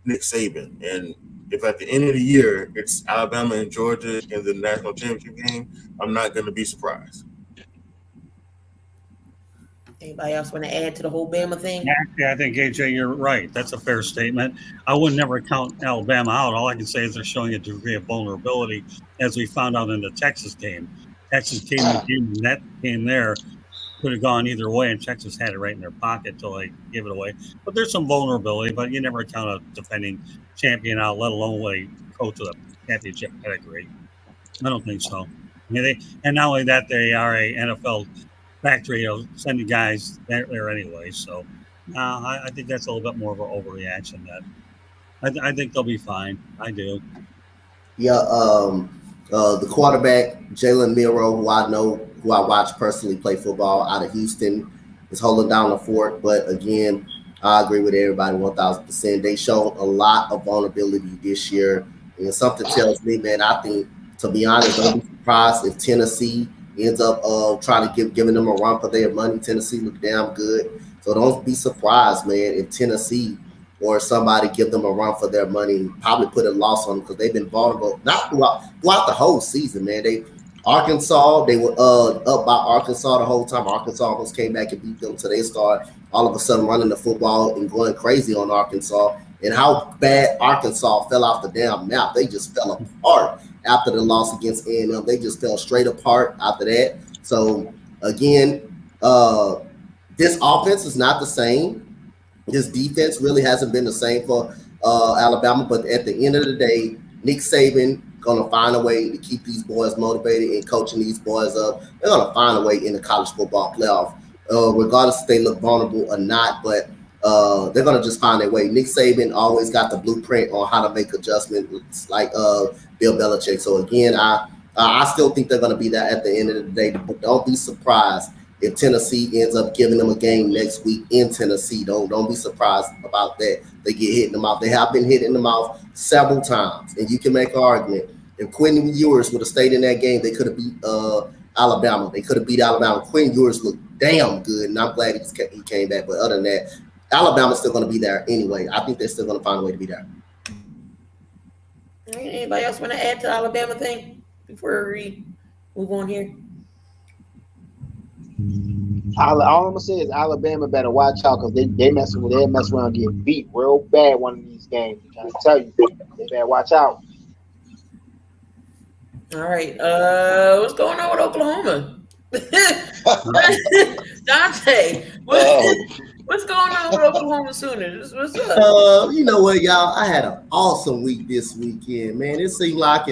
Nick Saban. And if at the end of the year it's Alabama and Georgia in the national championship game, I'm not going to be surprised. Anybody else want to add to the whole Bama thing? Actually, I think AJ, you're right. That's a fair statement. I would never count Alabama out. All I can say is they're showing a degree of vulnerability, as we found out in the Texas game. Texas came in, that game there could have gone either way, and Texas had it right in their pocket until they gave it away. But there's some vulnerability, but you never count a defending champion out, let alone a coach with a championship pedigree. I don't think so. I mean, and not only that, they are a NFL factory of sending guys there anyway. So I think that's a little bit more of an overreaction. That I think they'll be fine. I do. Yeah, the quarterback Jalen Miro, who I watch personally play football out of Houston, is holding down the fort. But again, I agree with everybody 1,000%. They showed a lot of vulnerability this year, and something tells me, man, I think, to be honest, don't be surprised if Tennessee ends up trying to giving them a run for their money. Tennessee look damn good, so don't be surprised, man, if Tennessee or somebody give them a run for their money and probably put a loss on them because they've been vulnerable not throughout the whole season, man. Arkansas, they were up by Arkansas the whole time. Arkansas almost came back and beat them, so they start all of a sudden running the football and going crazy on Arkansas. And how bad Arkansas fell off the damn map. They just fell apart after the loss against A&M. They just fell straight apart after that. So again, this offense is not the same. This defense really hasn't been the same for Alabama. But at the end of the day, Nick Saban gonna find a way to keep these boys motivated and coaching these boys up. They're gonna find a way in the college football playoff, regardless if they look vulnerable or not. But they're gonna just find their way. Nick Saban always got the blueprint on how to make adjustments, like Bill Belichick. So again, I still think they're gonna be there at the end of the day. But don't be surprised if Tennessee ends up giving them a game next week in Tennessee. Don't be surprised about that. They get hit in the mouth. They have been hit in the mouth several times, and you can make an argument. If Quentin Ewers would have stayed in that game, they could have beat Alabama. They could have beat Alabama. Quentin Ewers looked damn good, and I'm glad he came back. But other than that, Alabama's still going to be there anyway. I think they're still going to find a way to be there. Anybody else want to add to the Alabama thing before we move on here? All I'm gonna say is Alabama better watch out because they mess around and get beat real bad one of these games. I'm trying to tell you, they better watch out. All right. What's going on with Oklahoma? Dante, what's going on with Oklahoma Sooners? What's up? You know what, y'all? I had an awesome week this weekend, man. It seemed like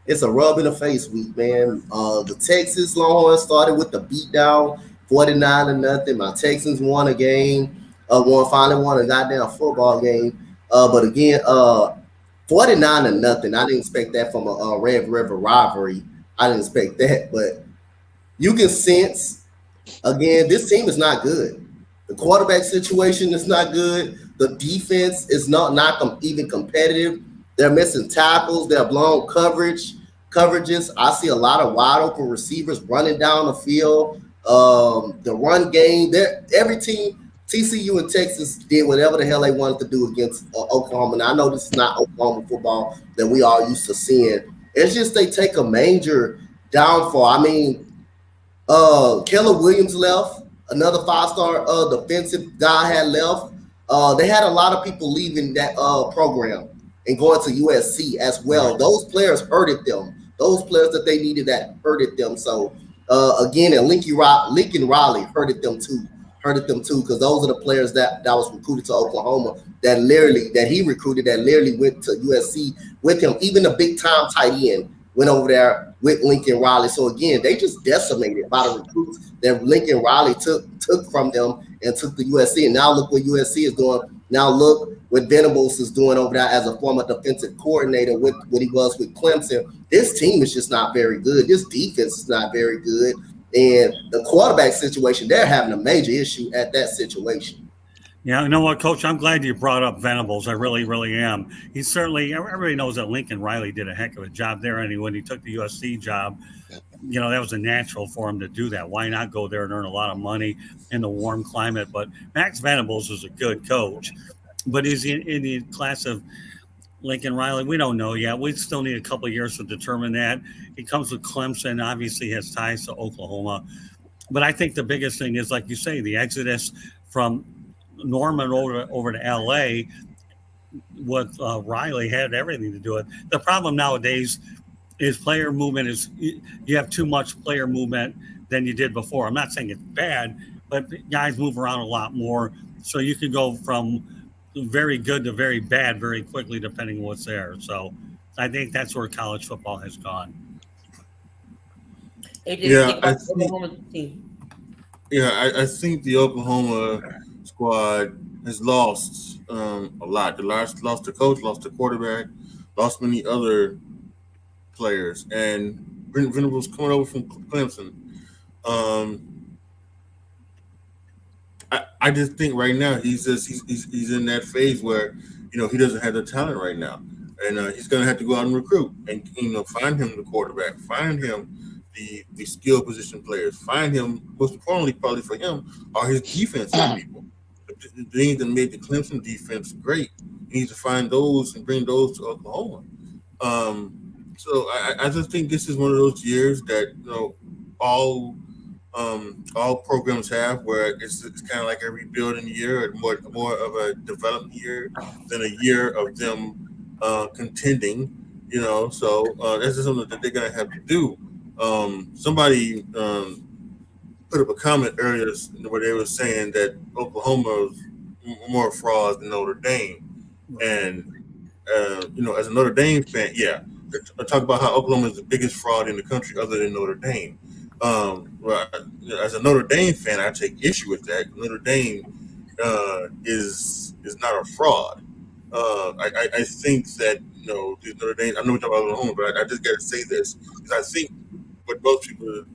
it's a rub in the face week, man. The Texas Longhorns started with the beatdown, 49-0. My Texans won a game. Finally won a goddamn football game. But again, 49-0. I didn't expect that from a Red River rivalry. I didn't expect that, but you can sense, again, this team is not good. The quarterback situation is not good. The defense is not even competitive. They're missing tackles. They're blown coverages. I see a lot of wide open receivers running down the field. The run game, every team, TCU and Texas did whatever the hell they wanted to do against Oklahoma. Now, I know this is not Oklahoma football that we all used to seeing. It's just they take a major downfall. I mean, Keller Williams left. Another five-star defensive guy had left. They had a lot of people leaving that program and going to USC as well. Those players hurted them. Those players that they needed that hurted them. So, again, and Lincoln Riley hurted them too because those are the players that was recruited to Oklahoma that he recruited that literally went to USC with him. Even the big-time tight end went over there with Lincoln Riley. So again, they just decimated by the recruits that Lincoln Riley took from them and took to USC. And now look what USC is doing. Now look what Venables is doing over there as a former defensive coordinator with what he was with Clemson. This team is just not very good. This defense is not very good. And the quarterback situation, they're having a major issue at that situation. Yeah, you know what, Coach? I'm glad you brought up Venables. I really, really am. He's certainly, everybody knows that Lincoln Riley did a heck of a job there. And when he took the USC job, that was a natural for him to do that. Why not go there and earn a lot of money in the warm climate? But Max Venables is a good coach. But is he in the class of Lincoln Riley? We don't know yet. We still need a couple of years to determine that. He comes with Clemson, obviously has ties to Oklahoma. But I think the biggest thing is, like you say, the exodus from Norman over to LA with Riley had everything to do with. The problem nowadays is player movement is you have too much player movement than you did before. I'm not saying it's bad, but guys move around a lot more, so you can go from very good to very bad very quickly depending on what's there. So I think that's where college football has gone. AJ, what you Yeah, think I about the think Oklahoma team? I think the Oklahoma squad has lost a lot. The lost the coach, lost the quarterback, lost many other players, and Brent Venables coming over from Clemson. Um, I just think right now he's in that phase where he doesn't have the talent right now, and he's going to have to go out and recruit and find him the quarterback, find him the skill position players, find him most importantly probably for him are his defensive people, the things that made the Clemson defense great. He needs to find those and bring those to Oklahoma. So I just think this is one of those years that all programs have, where it's kind of like a rebuilding year, more of a development year than a year of them contending. So that's just something that they're gonna have to do. Somebody put up a comment earlier where they were saying that Oklahoma is more frauds than Notre Dame, and as a Notre Dame fan, yeah, I talk about how Oklahoma is the biggest fraud in the country other than Notre Dame. Well, as a Notre Dame fan, I take issue with that. Notre Dame is not a fraud. I think that Notre Dame. I know we talk about Oklahoma, but I just got to say this because I think what most people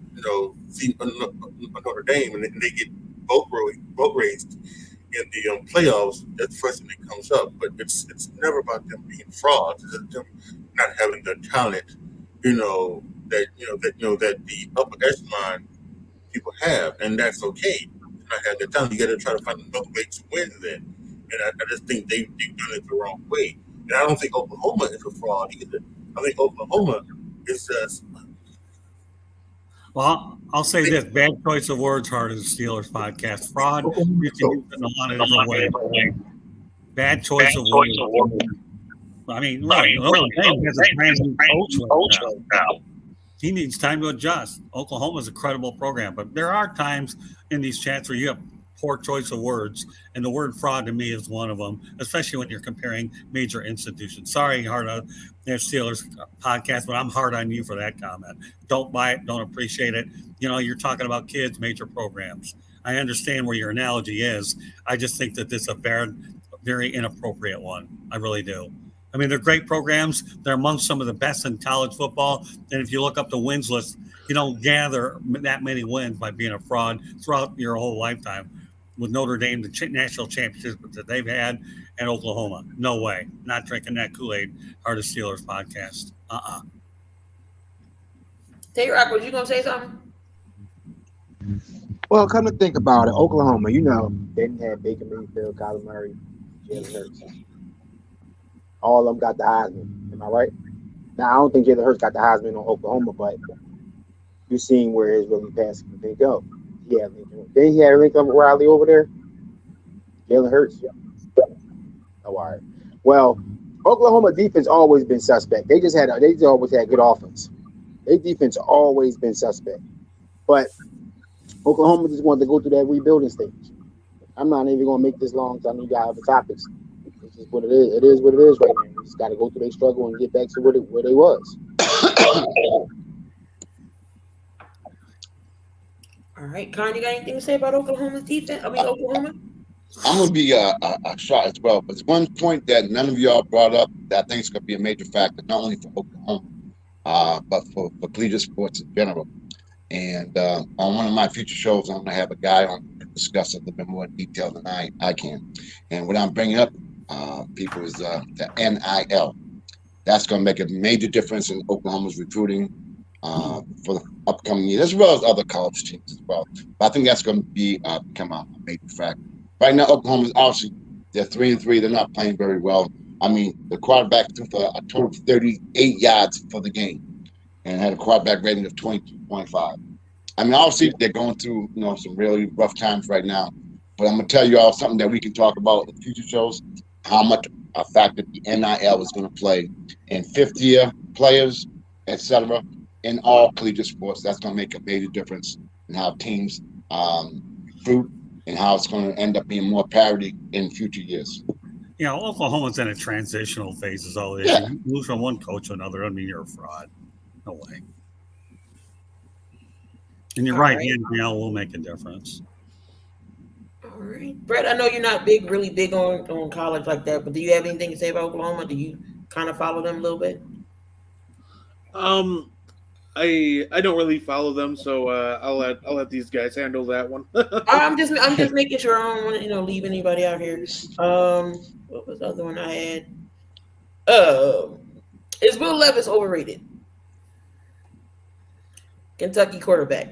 see Notre Dame and they get boat raised in the playoffs. That's the first thing that comes up, but it's never about them being frauds. It's them not having the talent, that the upper echelon people have, and that's okay. To not have the talent, you got to try to find another way to win. Then, and I just think they've done it the wrong way. And I don't think Oklahoma is a fraud either. I think Oklahoma is just. Well, I'll say this: bad choice of words, Heart of the Steelers podcast. Fraud, you can use So it in a lot of different ways. Bad choice of words. I mean, really, Notre Dame has a brand new coach right now. He needs time to adjust. Oklahoma is a credible program, but there are times in these chats where you have poor choice of words, and the word fraud to me is one of them, especially when you're comparing major institutions. Sorry, hard on their Steelers podcast, but I'm hard on you for that comment. Don't buy it, don't appreciate it. You're talking about kids, major programs. I understand where your analogy is. I just think that this is a very inappropriate one. I really do. I mean, they're great programs. They're among some of the best in college football. And if you look up the wins list, you don't gather that many wins by being a fraud throughout your whole lifetime. With Notre Dame, the national championships that they've had, and Oklahoma, no way. Not drinking that Kool-Aid. Heart of Steelers podcast. Tay-Rock, was you gonna say something? Well, come to think about it, Oklahoma, they didn't have Baker Mayfield, Kyler Murray, Jalen Hurts. All of them got the Heisman. Am I right? Now, I don't think Jalen Hurts got the Heisman on Oklahoma, but you're seeing where his really passing can go. Yeah, then he had Lincoln Riley over there. Jalen Hurts. Oh, all right. Well, Oklahoma defense always been suspect. They always had good offense. Their defense always been suspect. But Oklahoma just wanted to go through that rebuilding stage. I'm not even going to make this long because I know you got other topics. It's just what it is. It is what it is right now. You just got to go through their struggle and get back to where they was. All right, Con, you got anything to say about Oklahoma's defense? Oklahoma. I'm gonna be a shot as well. But it's one point that none of y'all brought up that I think is gonna be a major factor, not only for Oklahoma, but for collegiate sports in general. And on one of my future shows, I'm gonna have a guy on discuss it a little bit more detail than I can. And what I'm bringing up, people, is the NIL. That's going to make a major difference in Oklahoma's recruiting for the upcoming year, as well as other college teams as well. But I think that's going to become a major factor. Right now, Oklahoma's obviously they're 3-3. They're not playing very well. I mean, the quarterback threw for a total of 38 yards for the game and had a quarterback rating of 22.5. I mean, obviously they're going through some really rough times right now. But I'm gonna tell you all something that we can talk about in future shows: how much a factor the NIL is going to play in fifth-year players, etc. In all collegiate sports. That's going to make a major difference in how teams recruit and how it's going to end up being more parity in future years. Oklahoma's in a transitional phase is all it is. Yeah. You move from one coach to another, I mean, you're a fraud. No way. And you're right, the NIL will make a difference. All right. Brett, I know you're not really big on college like that, but do you have anything to say about Oklahoma? Do you kind of follow them a little bit? I don't really follow them, so I'll let these guys handle that one. I'm just making sure I don't want to leave anybody out here. What was the other one I had? Is Will Levis overrated? Kentucky quarterback.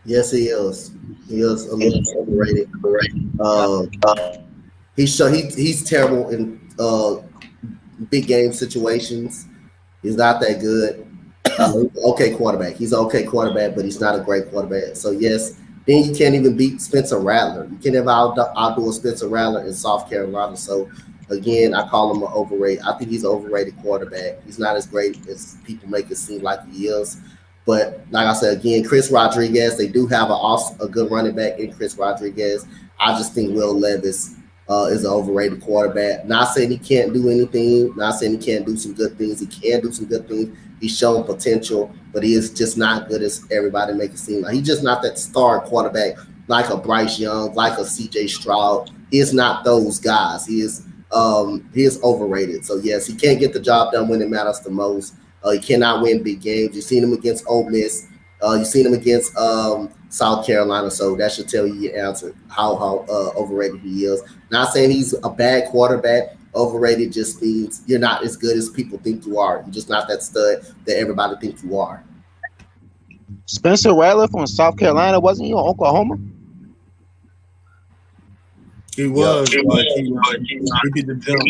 Yes, he is. He is a little overrated. He's terrible in big game situations. He's not that good. Okay quarterback. He's an okay quarterback, but he's not a great quarterback. So yes, then you can't even beat Spencer Rattler. You can't even outdo Spencer Rattler in South Carolina. So again, I call him an overrated. I think he's an overrated quarterback. He's not as great as people make it seem like he is. But like I said, again, Chris Rodriguez, they do have a good running back in Chris Rodriguez. I just think Will Levis is an overrated quarterback. Not saying he can't do anything. Not saying he can't do some good things. He can do some good things. He's shown potential, but he is just not good as everybody make it seem like. He's just not that star quarterback like a Bryce Young, like a C.J. Stroud. He is not those guys. He is overrated. So yes, he can't get the job done when it matters the most. He cannot win big games. You've seen him against Ole Miss. You've seen him against South Carolina. So that should tell you your answer, how overrated he is. Not saying he's a bad quarterback. Overrated just means you're not as good as people think you are. You're just not that stud that everybody thinks you are. Spencer Rattler from South Carolina, wasn't he on Oklahoma? He was, but he did the jump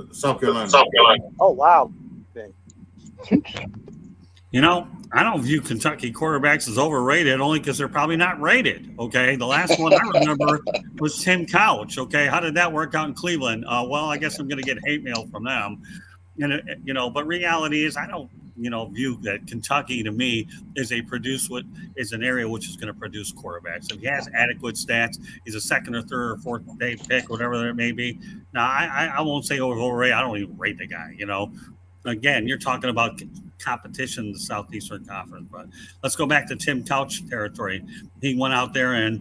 to South Carolina. Oh, wow. I don't view Kentucky quarterbacks as overrated only because they're probably not rated. Okay. The last one I remember was Tim Couch. Okay. How did that work out in Cleveland? Well, I guess I'm going to get hate mail from them. But reality is I don't, view that Kentucky to me is an area which is going to produce quarterbacks. If he has adequate stats, he's a second or third or fourth day pick, whatever that may be. Now, I won't say overrated. I don't even rate the guy, Again, you're talking about competition in the Southeastern Conference. But let's go back to Tim Couch territory. He went out there and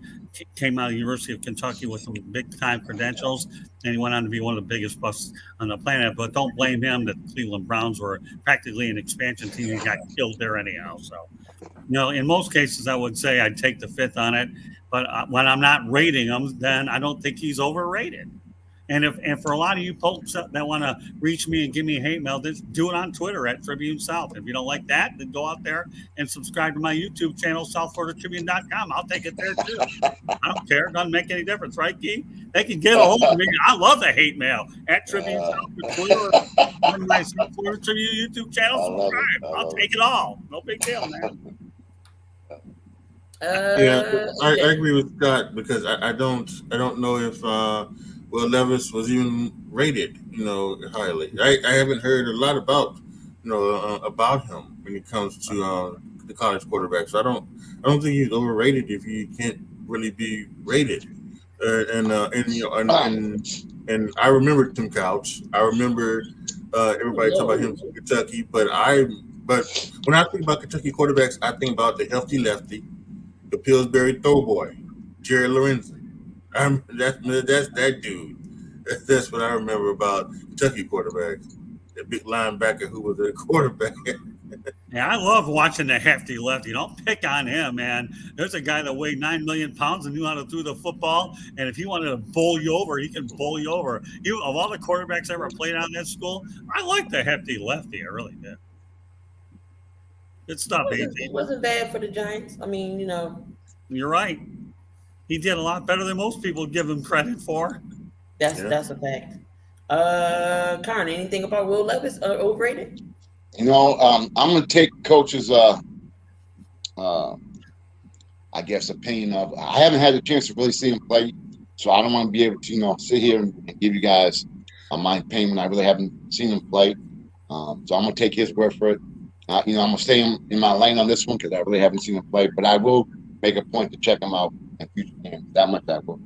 came out of the University of Kentucky with some big-time credentials, and he went on to be one of the biggest busts on the planet. But don't blame him that the Cleveland Browns were practically an expansion team and got killed there anyhow. So, in most cases, I would say I'd take the fifth on it. But when I'm not rating him, then I don't think he's overrated. And for a lot of you folks that want to reach me and give me a hate mail, just do it on Twitter at Tribune South. If you don't like that, then go out there and subscribe to my YouTube channel, SouthFloridaTribune.com. I'll take it there too. I don't care. It doesn't make any difference, right, Keith? They can get a hold of me. I love the hate mail at Tribune South or Twitter or my South Florida Tribune YouTube channel. Subscribe. I'll take it all. No big deal, man. I agree with Scott because I don't know if Will Levis was even rated, highly. I haven't heard a lot about him when it comes to the college quarterback. So I don't think he's overrated if he can't really be rated. And I remember Tim Couch. I remember everybody talking about him from Kentucky. But when I think about Kentucky quarterbacks, I think about the healthy lefty, the Pillsbury throwboy, Jerry Lorenzen. That's that dude. That's what I remember about Kentucky quarterbacks. The big linebacker who was a quarterback. Yeah, I love watching the hefty lefty. Don't pick on him, man. There's a guy that weighed 9 million pounds and knew how to throw the football. And if he wanted to bowl you over, he can bowl you over. You of all the quarterbacks I ever played on that school, I like the hefty lefty. I really did. Good It stuff, wasn't AT. it wasn't bad for the Giants. I mean, You're right. He did a lot better than most people give him credit for. that's Yeah. that's a fact. Karen, anything about Will Levis overrated? I'm going to take coach's, uh, I guess, opinion of. I haven't had a chance to really see him play, so I don't want to be able to, sit here and give you guys my opinion when I really haven't seen him play. So I'm going to take his word for it. I'm going to stay in my lane on this one because I really haven't seen him play, but I will make a point to check him out in future games. That much I will.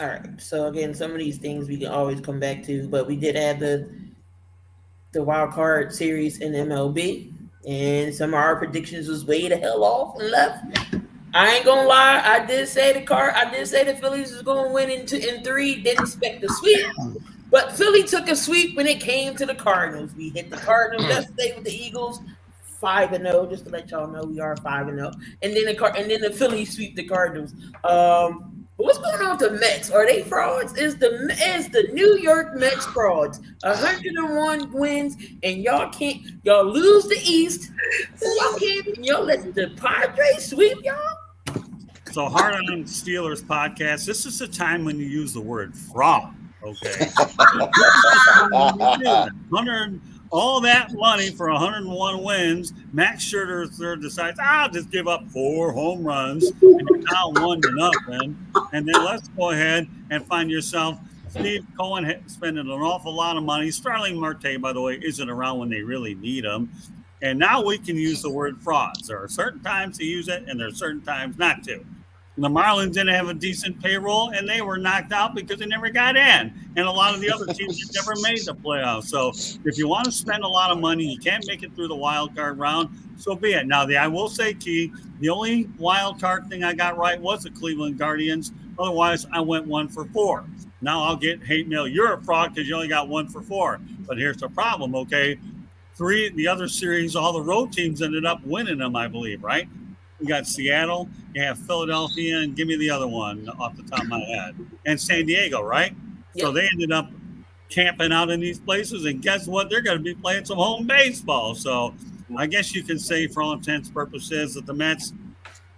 All right. So again, some of these things we can always come back to, but we did have the wild card series in MLB, and some of our predictions was way the hell off and left. I ain't gonna lie, I did say the Phillies was gonna win in three. Didn't expect the sweep, but Philly took a sweep when it came to the Cardinals. We hit the Cardinals yesterday with the Eagles. 5-0, just to let y'all know we are 5-0, and then the Phillies sweep the Cardinals. But what's going on with the Mets? Are they frauds? Is the New York Mets frauds? 101 wins, and y'all lose the East. Y'all let the Padres sweep y'all? So hard on Steelers podcast. This is the time when you use the word fraud. Okay. 100 all that money for 101 wins. Max Scherzer third decides, I'll just give up 4 home runs and you're now 1-0. And then let's go ahead and find yourself Steve Cohen spending an awful lot of money. Starling Marte, by the way, isn't around when they really need him. And now we can use the word frauds. There are certain times to use it, and there are certain times not to. The Marlins didn't have a decent payroll, and they were knocked out because they never got in. And a lot of the other teams never made the playoffs. So if you want to spend a lot of money, you can't make it through the wild card round, so be it. Now, I will say, Key, the only wild card thing I got right was the Cleveland Guardians. Otherwise, I went 1 for 4. Now I'll get hate mail. You're a fraud because you only got 1 for 4. But here's the problem, okay? The other series, all the road teams ended up winning them, I believe, right? We got Seattle, you have Philadelphia, and give me the other one off the top of my head. And San Diego, right? Yep. So they ended up camping out in these places, and guess what? They're going to be playing some home baseball. So I guess you can say, for all intents and purposes, that the Mets,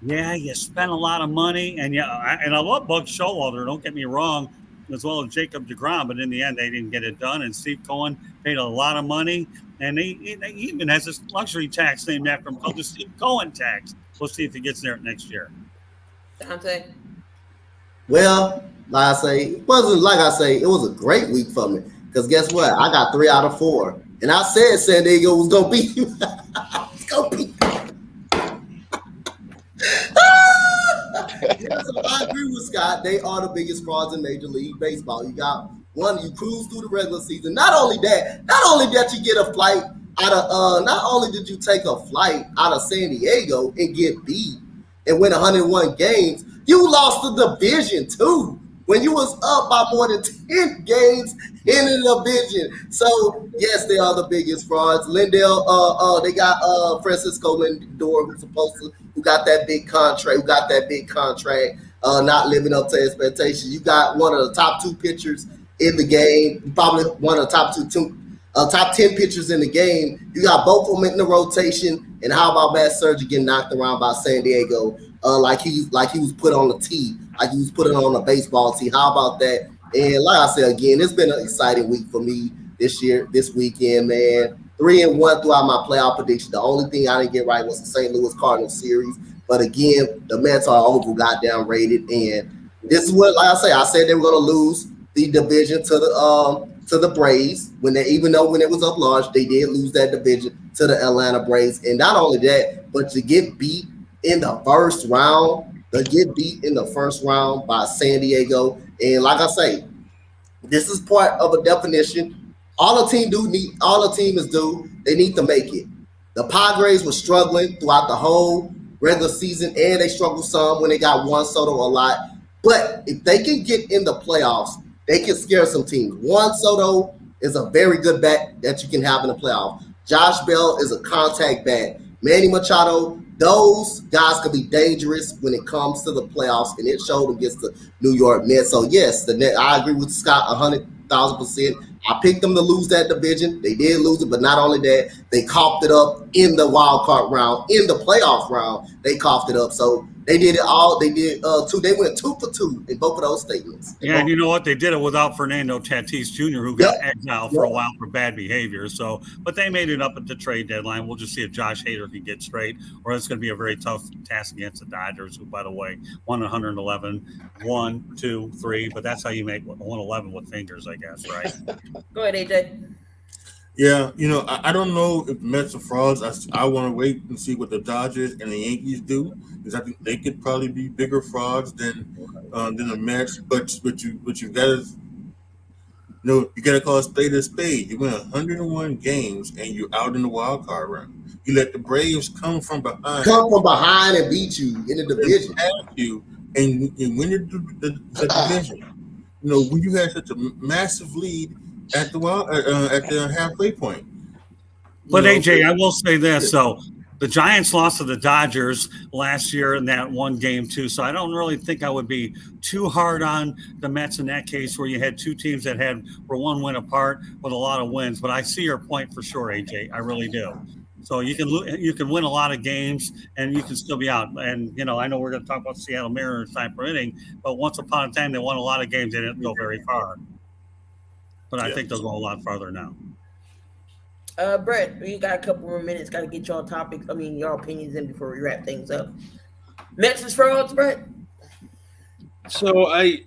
yeah, you spent a lot of money, and I love Buck Showalter, don't get me wrong, as well as Jacob deGrom, but in the end, they didn't get it done, and Steve Cohen paid a lot of money, and he even has this luxury tax named after him called the Steve Cohen tax. We'll see if he gets there next year. Dante? Well, like I say, it was a great week for me. Because guess what? I got 3 out of 4. And I said San Diego was going to beat you. It's going to beat So I agree with Scott. They are the biggest frauds in Major League Baseball. You got one, you cruise through the regular season. Not only that you get a flight out of not only did you take a flight out of San Diego and get beat and win 101 games, you lost the division too. When you was up by more than 10 games in the division. So yes, they are the biggest frauds. Lindell, they got Francisco Lindor, who got that big contract, not living up to expectations. You got one of the top 2 pitchers in the game, probably one of the top 10 pitchers in the game. You got both of them in the rotation. And how about Matt Sergi getting knocked around by San Diego like he was put on the tee, like he was put on a baseball tee? How about that? And like I said again, it's been an exciting week for me this weekend, man. 3-1 throughout my playoff prediction. The only thing I didn't get right was the St. Louis Cardinals series. But again, the Mets are over goddamn rated. And this is what, like I said they were going to lose the division to the Braves when it was up large, they did lose that division to the Atlanta Braves. And not only that, but to get beat in the first round, by San Diego. And like I say, this is part of a definition. All the team is due. They need to make it. The Padres were struggling throughout the whole regular season, and they struggled some when they got Juan Soto a lot. But if they can get in the playoffs, they can scare some teams. Juan Soto is a very good bet that you can have in the playoffs. Josh Bell is a contact back. Manny Machado, those guys could be dangerous when it comes to the playoffs, and it showed against the New York Mets. So yes, the net, I agree with Scott 100,000%. I picked them to lose that division. They did lose it, but not only that, they coughed it up in the wild card round, in the playoff round. They coughed it up. So they did it all. They did two. They went 2 for 2 in both of those statements. Yeah, and you know what? They did it without Fernando Tatis Jr., who got exiled for a while for bad behavior. So, but they made it up at the trade deadline. We'll just see if Josh Hader can get straight, or it's going to be a very tough task against the Dodgers, who, by the way, won 111, 1, 2, 3. But that's how you make 111 with fingers, I guess, right? Go ahead, AJ. Yeah, I don't know if Mets are frauds. I want to wait and see what the Dodgers and the Yankees do, because I think they could probably be bigger frauds than the Mets. But you got to you got to call a spade a spade. You win 101 games and you're out in the wild card round. You let the Braves come from behind And beat you in the division. And win the division. When you had such a massive lead at the halfway point. But AJ, I will say this: so the Giants lost to the Dodgers last year in that one game too. So I don't really think I would be too hard on the Mets in that case, where you had two teams that were one win apart with a lot of wins. But I see your point for sure, AJ. I really do. So you can win a lot of games and you can still be out. And I know we're going to talk about Seattle Mariners time per inning, but once upon a time they won a lot of games. They didn't go very far. But I think they'll go a lot farther now. Brett, we got a couple more minutes. Got to get y'all topics. Your opinions in before we wrap things up. Mets is frauds, Brett. So I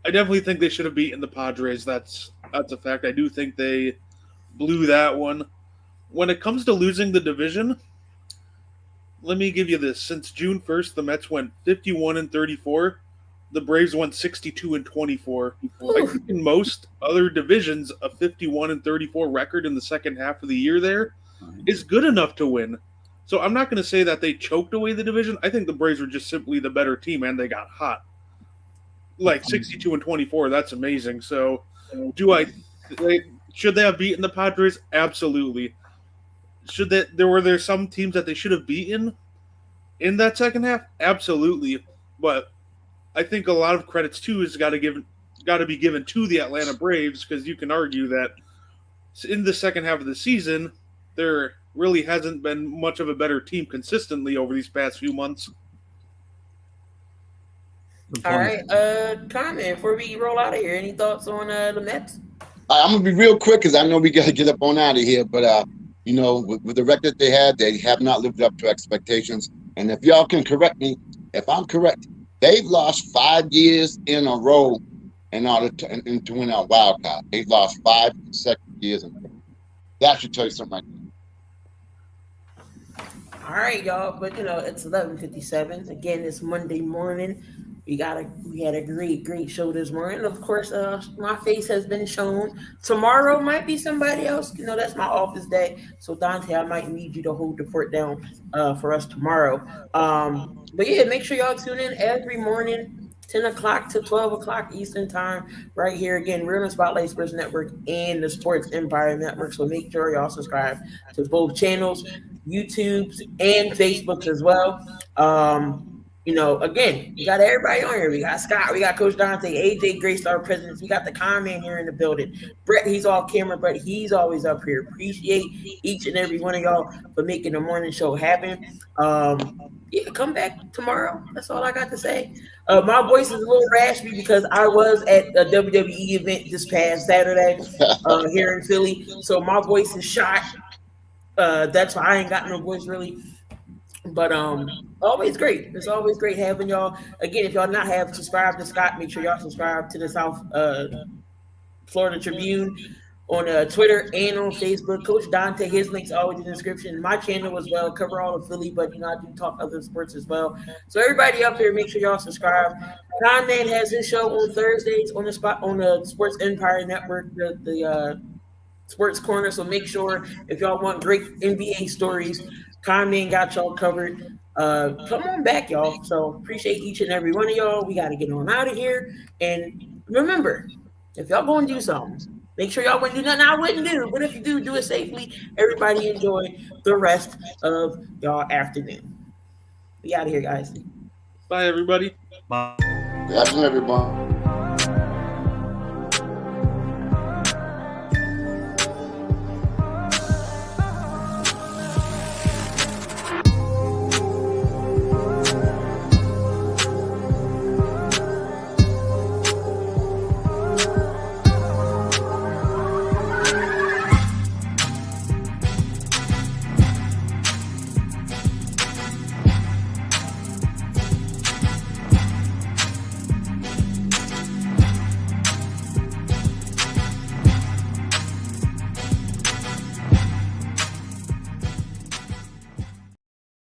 definitely think they should have beaten the Padres. That's a fact. I do think they blew that one. When it comes to losing the division, let me give you this. Since June 1st, the Mets went 51-34. The Braves went 62-24. I think in most other divisions, a 51-34 record in the second half of the year there is good enough to win. So I'm not going to say that they choked away the division. I think the Braves were just simply the better team and they got hot. Like 62-24, that's amazing. So should they have beaten the Padres? Absolutely. Were there some teams that they should have beaten in that second half? Absolutely. But I think a lot of credits too is got to be given to the Atlanta Braves, because you can argue that in the second half of the season there really hasn't been much of a better team consistently over these past few months. All right, comment before we roll out of here. Any thoughts on the Mets? I'm gonna be real quick because I know we got to get up on out of here. But with the record they had, they have not lived up to expectations. And if y'all can correct me, if I'm correct, they've lost 5 years in a row in order to win a wild card. They've lost 5 consecutive years in a row. That should tell you something like that. All right, y'all. But it's 11:57. Again, it's Monday morning. We had a great show this morning. Of course, my face has been shown. Tomorrow might be somebody else. That's my office day. So Dante, I might need you to hold the fort down for us tomorrow. But yeah, make sure y'all tune in every morning, 10 o'clock to 12 o'clock Eastern time, right here. Again, we're on the Spotlight Sports Network and the Sports Empire Network. So make sure y'all subscribe to both channels, YouTube and Facebook as well. Again, we got everybody on here. We got Scott, we got Coach Dante, AJ, Great Star Presidents. We got the con man here in the building. Brett, he's off camera, but he's always up here. Appreciate each and every one of y'all for making the morning show happen. Come back tomorrow. That's all I got to say. My voice is a little raspy because I was at a WWE event this past Saturday here in Philly. So my voice is shot. That's why I ain't got no voice really. But always great. It's always great having y'all. Again, if y'all not have subscribed to Scott, make sure y'all subscribe to the South Florida Tribune on Twitter and on Facebook. Coach Dante, his link's always in the description. My channel as well. Cover all of Philly, but I do talk other sports as well. So everybody up here, make sure y'all subscribe. Con Man has his show on Thursdays on the Sports Empire Network, the Sports Corner. So make sure if y'all want great NBA stories, Con Man got y'all covered. Come on back, y'all. So appreciate each and every one of y'all. We got to get on out of here. And remember, if y'all going to do something, Make sure y'all wouldn't do nothing I wouldn't do. But if you do, do it safely. Everybody enjoy the rest of y'all afternoon. We out of here, guys. Bye, everybody. Bye. Good afternoon, everyone.